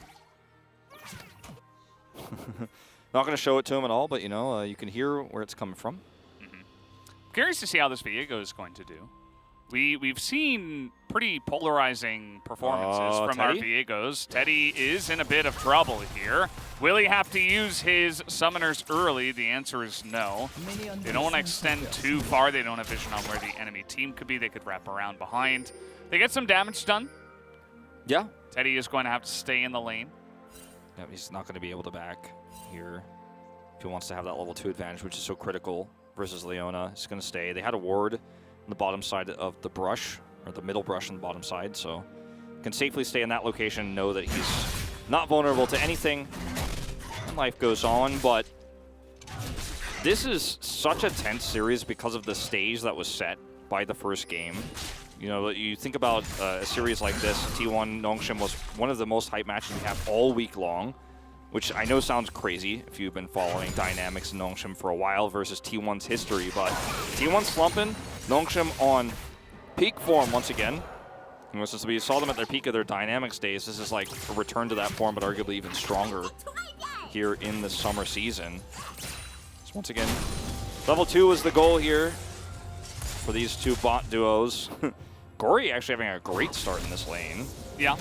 Not going to show it to him at all, but, you know, you can hear where it's coming from.
Curious to see how this Viego is going to do. We've seen pretty polarizing performances from our Viegos. Teddy is in a bit of trouble here. Will he have to use his summoners early? The answer is no. They don't want to extend too far. They don't have vision on where the enemy team could be. They could wrap around behind. They get some damage done.
Yeah.
Teddy is going to have to stay in the lane.
Yeah, he's not going to be able to back here if he wants to have that level 2 advantage, which is so critical versus Leona. He's going to stay. They had a ward on the bottom side of the brush, or the middle brush on the bottom side, so can safely stay in that location, know that he's not vulnerable to anything, and life goes on. But this is such a tense series because of the stage that was set by the first game. You know, you think about a series like this, T1 Nongshim was one of the most hype matches we have all week long, which I know sounds crazy if you've been following dynamics in Nongshim for a while versus T1's history, but T1 slumping, Nongshim on peak form once again. You know, since we saw them at their peak of their dynamics days, this is like a return to that form, but arguably even stronger here in the summer season. So once again, level 2 was the goal here for these two bot duos. Gory actually having a great start in this lane.
Yeah.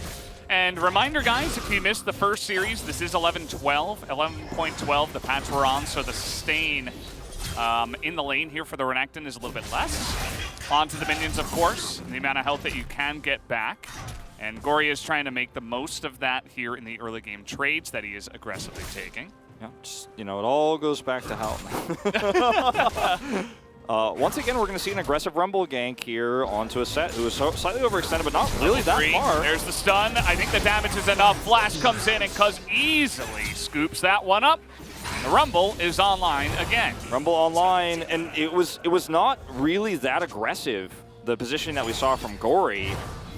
And reminder, guys, if you missed the first series, this is 11.12. 11.12, the patch we're on, so the sustain in the lane here for the Renekton is a little bit less. Onto the minions, of course, and the amount of health that you can get back. And Gory is trying to make the most of that here in the early game trades that he is aggressively taking.
Yeah, just, you know, it all goes back to health. Once again, we're going to see an aggressive Rumble gank here onto a set who is slightly overextended, but not really that far.
There's the stun. I think the damage is enough. Flash comes in, and Cuz easily scoops that one up. The Rumble is online again.
Rumble online, and it was not really that aggressive, the position that we saw from Gory,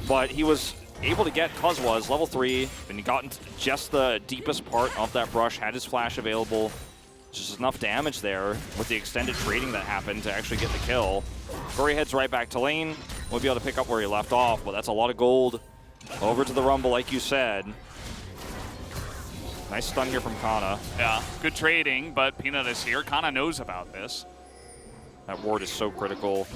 but he was able to get Cuz was level 3, and he got into just the deepest part of that brush, had his flash available. Just enough damage there with the extended trading that happened to actually get the kill. Gory heads right back to lane. We'll be able to pick up where he left off, but that's a lot of gold. Over to the Rumble, like you said. Nice stun here from Kana.
Yeah, good trading, but Peanut is here. Kana knows about this.
That ward is so critical.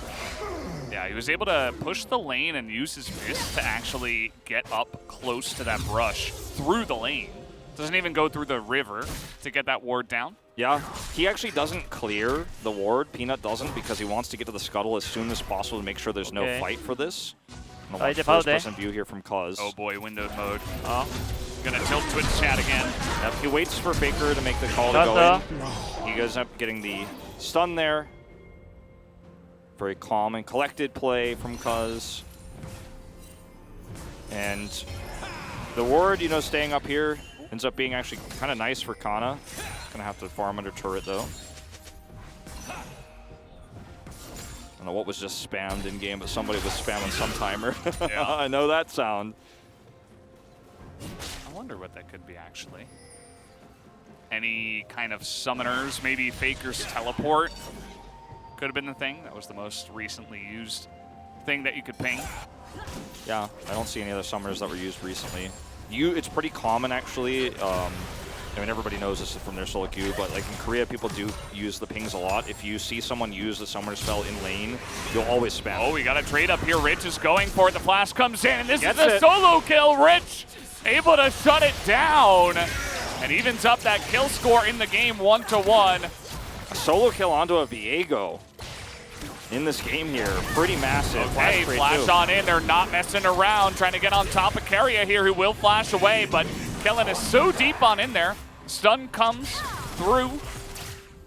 Yeah, he was able to push the lane and use his fist to actually get up close to that brush through the lane. Doesn't even go through the river to get that ward down.
Yeah, he actually doesn't clear the ward. Peanut doesn't because he wants to get to the scuttle as soon as possible to make sure there's no fight for this. First-person view here from Cuz.
Oh boy, windowed mode. Gonna tilt Twitch chat again.
Yep, he waits for Faker to make the call to go in. He goes up getting the stun there. Very calm and collected play from Cuz. And the ward, you know, staying up here ends up being actually kind of nice for Kana. Gonna have to farm under turret though. I don't know what was just spammed in game, but somebody was spamming some timer.
Yeah.
I know that sound.
I wonder what that could be actually. Any kind of summoners, maybe Faker's teleport could have been the thing. That was the most recently used thing that you could ping.
Yeah, I don't see any other summoners that were used recently. It's pretty common actually. I mean, everybody knows this from their solo queue, but like in Korea, people do use the pings a lot. If you see someone use the summoner spell in lane, you'll always spam.
Oh, we got a trade up here. Rich is going for it. The flash comes in, and this is a solo kill. Rich able to shut it down and evens up that kill score in the game 1-1.
A solo kill onto a Viego in this game here. Pretty massive.
Okay, flash on in. They're not messing around. Trying to get on top of Carrier here, who will flash away, but Kellen is so deep on in there. Stun comes through,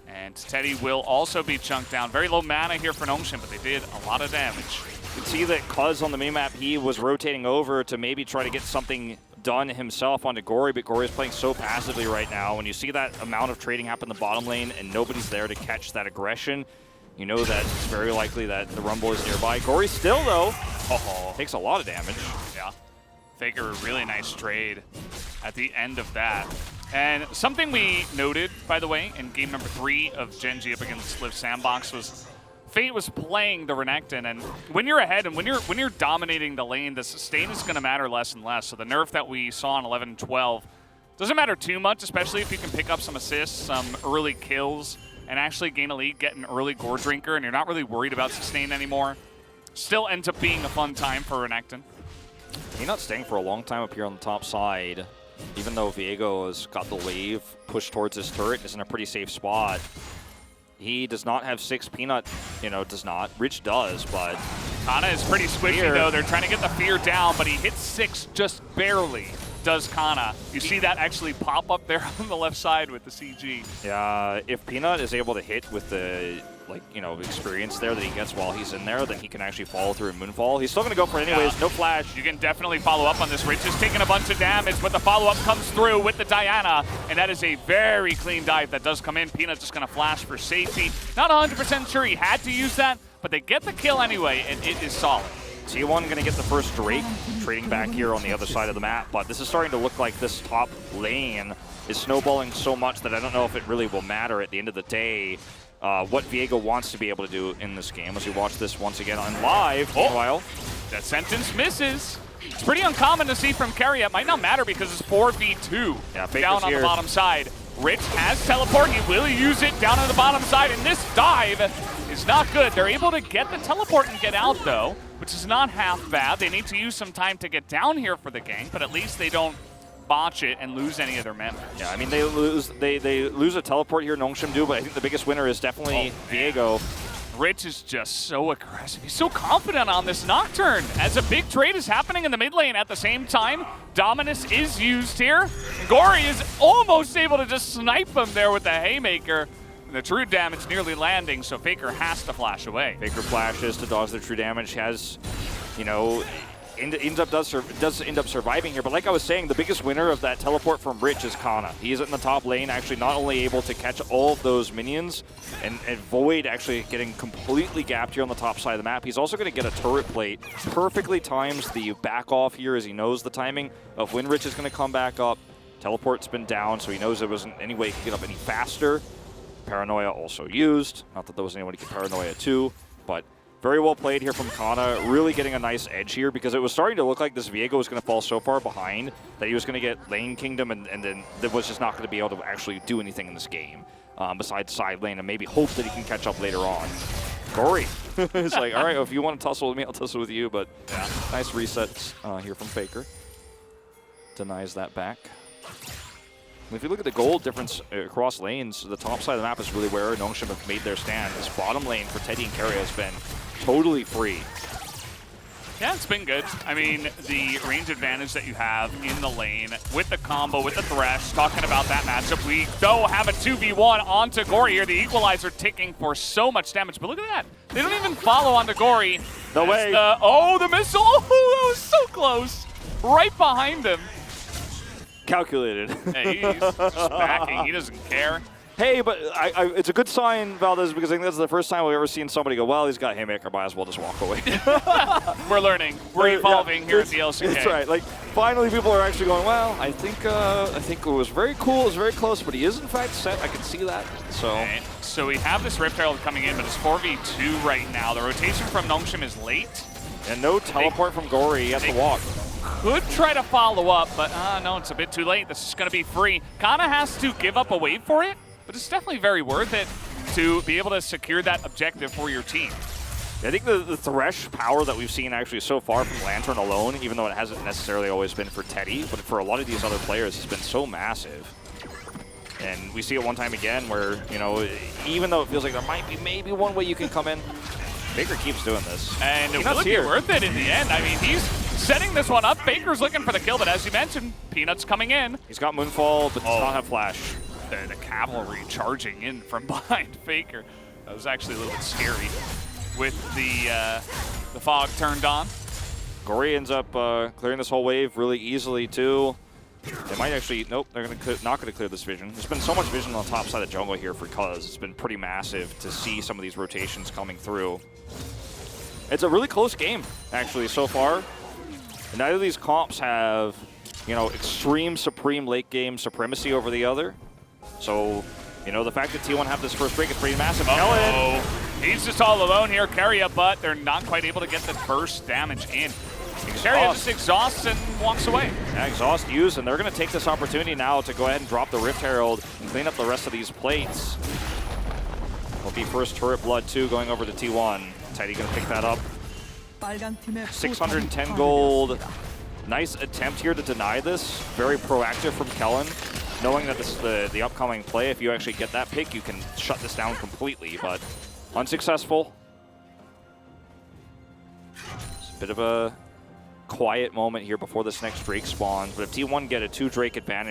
and Teddy will also be chunked down. Very low mana here for Nongshim, but they did a lot of damage.
You can see that Cuz on the minimap, he was rotating over to maybe try to get something done himself onto Gory, but Gory is playing so passively right now. When you see that amount of trading happen in the bottom lane and nobody's there to catch that aggression, you know that it's very likely that the Rumble is nearby. Gory still, though, takes a lot of damage.
Yeah. Faker, a really nice trade at the end of that. And something we noted, by the way, in game number 3 of Genji up against Live Sandbox was Fate was playing the Renekton, and when you're ahead and when you're dominating the lane, the sustain is going to matter less and less. So the nerf that we saw in 11-12 doesn't matter too much, especially if you can pick up some assists, some early kills, and actually gain a lead, get an early Gore Drinker, and you're not really worried about sustain anymore. Still ends up being a fun time for Renekton.
He's not staying for a long time up here on the top side. Even though Viego has got the wave pushed towards his turret, is in a pretty safe spot. He does not have 6. Peanut, you know, does not. Rich does, but
Kana is pretty squishy though. They're trying to get the fear down, but he hits 6 just barely. Does Kana. You see that actually pop up there on the left side with the CG.
Yeah, if Peanut is able to hit with the, like, you know, experience there that he gets while he's in there, then he can actually follow through and moonfall. He's still going to go for it anyways. No flash.
You can definitely follow up on this. Rich is taking a bunch of damage, but the follow-up comes through with the Diana, and that is a very clean dive that does come in. Peanut just going to flash for safety. Not 100% sure he had to use that, but they get the kill anyway, and it is solid.
T1 going to get the first Drake, trading back here on the other side of the map, but this is starting to look like this top lane is snowballing so much that I don't know if it really will matter at the end of the day what Viego wants to be able to do in this game as we watch this once again on live. Meanwhile,
that sentence misses. It's pretty uncommon to see from Carry. It might not matter because it's 4v2 down on the bottom side. Rich has teleport. He will use it down on the bottom side, and this dive is not good. They're able to get the teleport and get out, though. which is not half bad. They need to use some time to get down here for the gank, but at least they don't botch it and lose any of their members.
Yeah, I mean, they lose a teleport here, Nongshim do, but I think the biggest winner is definitely Viego.
Rich is just so aggressive. He's so confident on this Nocturne. As a big trade is happening in the mid lane at the same time, Dominus is used here. Gory is almost able to just snipe him there with the Haymaker. The true damage nearly landing, so Faker has to flash away.
Faker flashes to dodge the true damage, has, you know, does end up surviving here. But like I was saying, the biggest winner of that teleport from Rich is Kana. He is in the top lane, actually not only able to catch all of those minions and avoid actually getting completely gapped here on the top side of the map, he's also going to get a turret plate. Perfectly times the back off here as he knows the timing of when Rich is going to come back up. Teleport's been down, so he knows there wasn't any way he could get up any faster. Paranoia also used. Not that there was anyone to get Paranoia to, but very well played here from Kana, really getting a nice edge here because it was starting to look like this Viego was going to fall so far behind that he was going to get lane kingdom and then there was just not going to be able to actually do anything in this game besides side lane and maybe hope that he can catch up later on. Gory is like, all right, well, if you want to tussle with me, I'll tussle with you, but yeah, nice resets here from Faker. Denies that back. If you look at the gold difference across lanes, the top side of the map is really where Nongshim have made their stand. This bottom lane for Teddy and Carry has been totally free.
Yeah, it's been good. I mean, the range advantage that you have in the lane with the combo, with the Thresh, talking about that matchup. We, though, have a 2v1 onto Gory here. The Equalizer ticking for so much damage. But look at that. They don't even follow onto Gory.
No way.
The missile. Oh, that was so close. Right behind him.
Calculated.
Hey, he's just backing. He doesn't care.
Hey, but it's a good sign, Valdez, because I think that's the first time we've ever seen somebody go, well, he's got Haymaker, might as well just walk away.
We're learning. We're evolving here at the LCK.
That's right. Like, finally people are actually going, well, I think it was very cool, it was very close, but he is in fact set. I can see that. So
okay. So we have this Rift Herald coming in, but it's 4v2 right now. The rotation from Nongshim is late.
And no teleport from Gory. He has to walk.
Could try to follow up, but no, it's a bit too late. This is going to be free. Kana has to give up a wave for it, but it's definitely very worth it to be able to secure that objective for your team.
I think the Thresh power that we've seen actually so far from Lantern alone, even though it hasn't necessarily always been for Teddy, but for a lot of these other players, has been so massive. And we see it one time again where, you know, even though it feels like there might be maybe one way you can come in, Baker keeps doing this.
And it would be worth it in the end. I mean, he's setting this one up. Baker's looking for the kill, but as you mentioned, Peanut's coming in.
He's got Moonfall, but does not have Flash.
The cavalry charging in from behind Faker. That was actually a little bit scary with the fog turned on.
Gory ends up clearing this whole wave really easily, too. They might actually, nope, they're not going to clear this vision. There's been so much vision on the top side of jungle here for Cuz. It's been pretty massive to see some of these rotations coming through. It's a really close game, actually, so far. And neither of these comps have, you know, extreme, supreme late game supremacy over the other. So, you know, the fact that T1 have this first break is pretty massive.
Kellen, he's just all alone here. Carry but they're not quite able to get the burst damage in. Carry just exhausts and walks away.
Yeah, exhaust used, and they're going to take this opportunity now to go ahead and drop the Rift Herald and clean up the rest of these plates. Will be first turret blood, too, going over to T1. Teddy going to pick that up. 610 gold. Nice attempt here to deny this. Very proactive from Kellen, knowing that this is the upcoming play. If you actually get that pick, you can shut this down completely, but unsuccessful. It's a bit of a quiet moment here before this next Drake spawns, but if T1 get a 2 Drake advantage,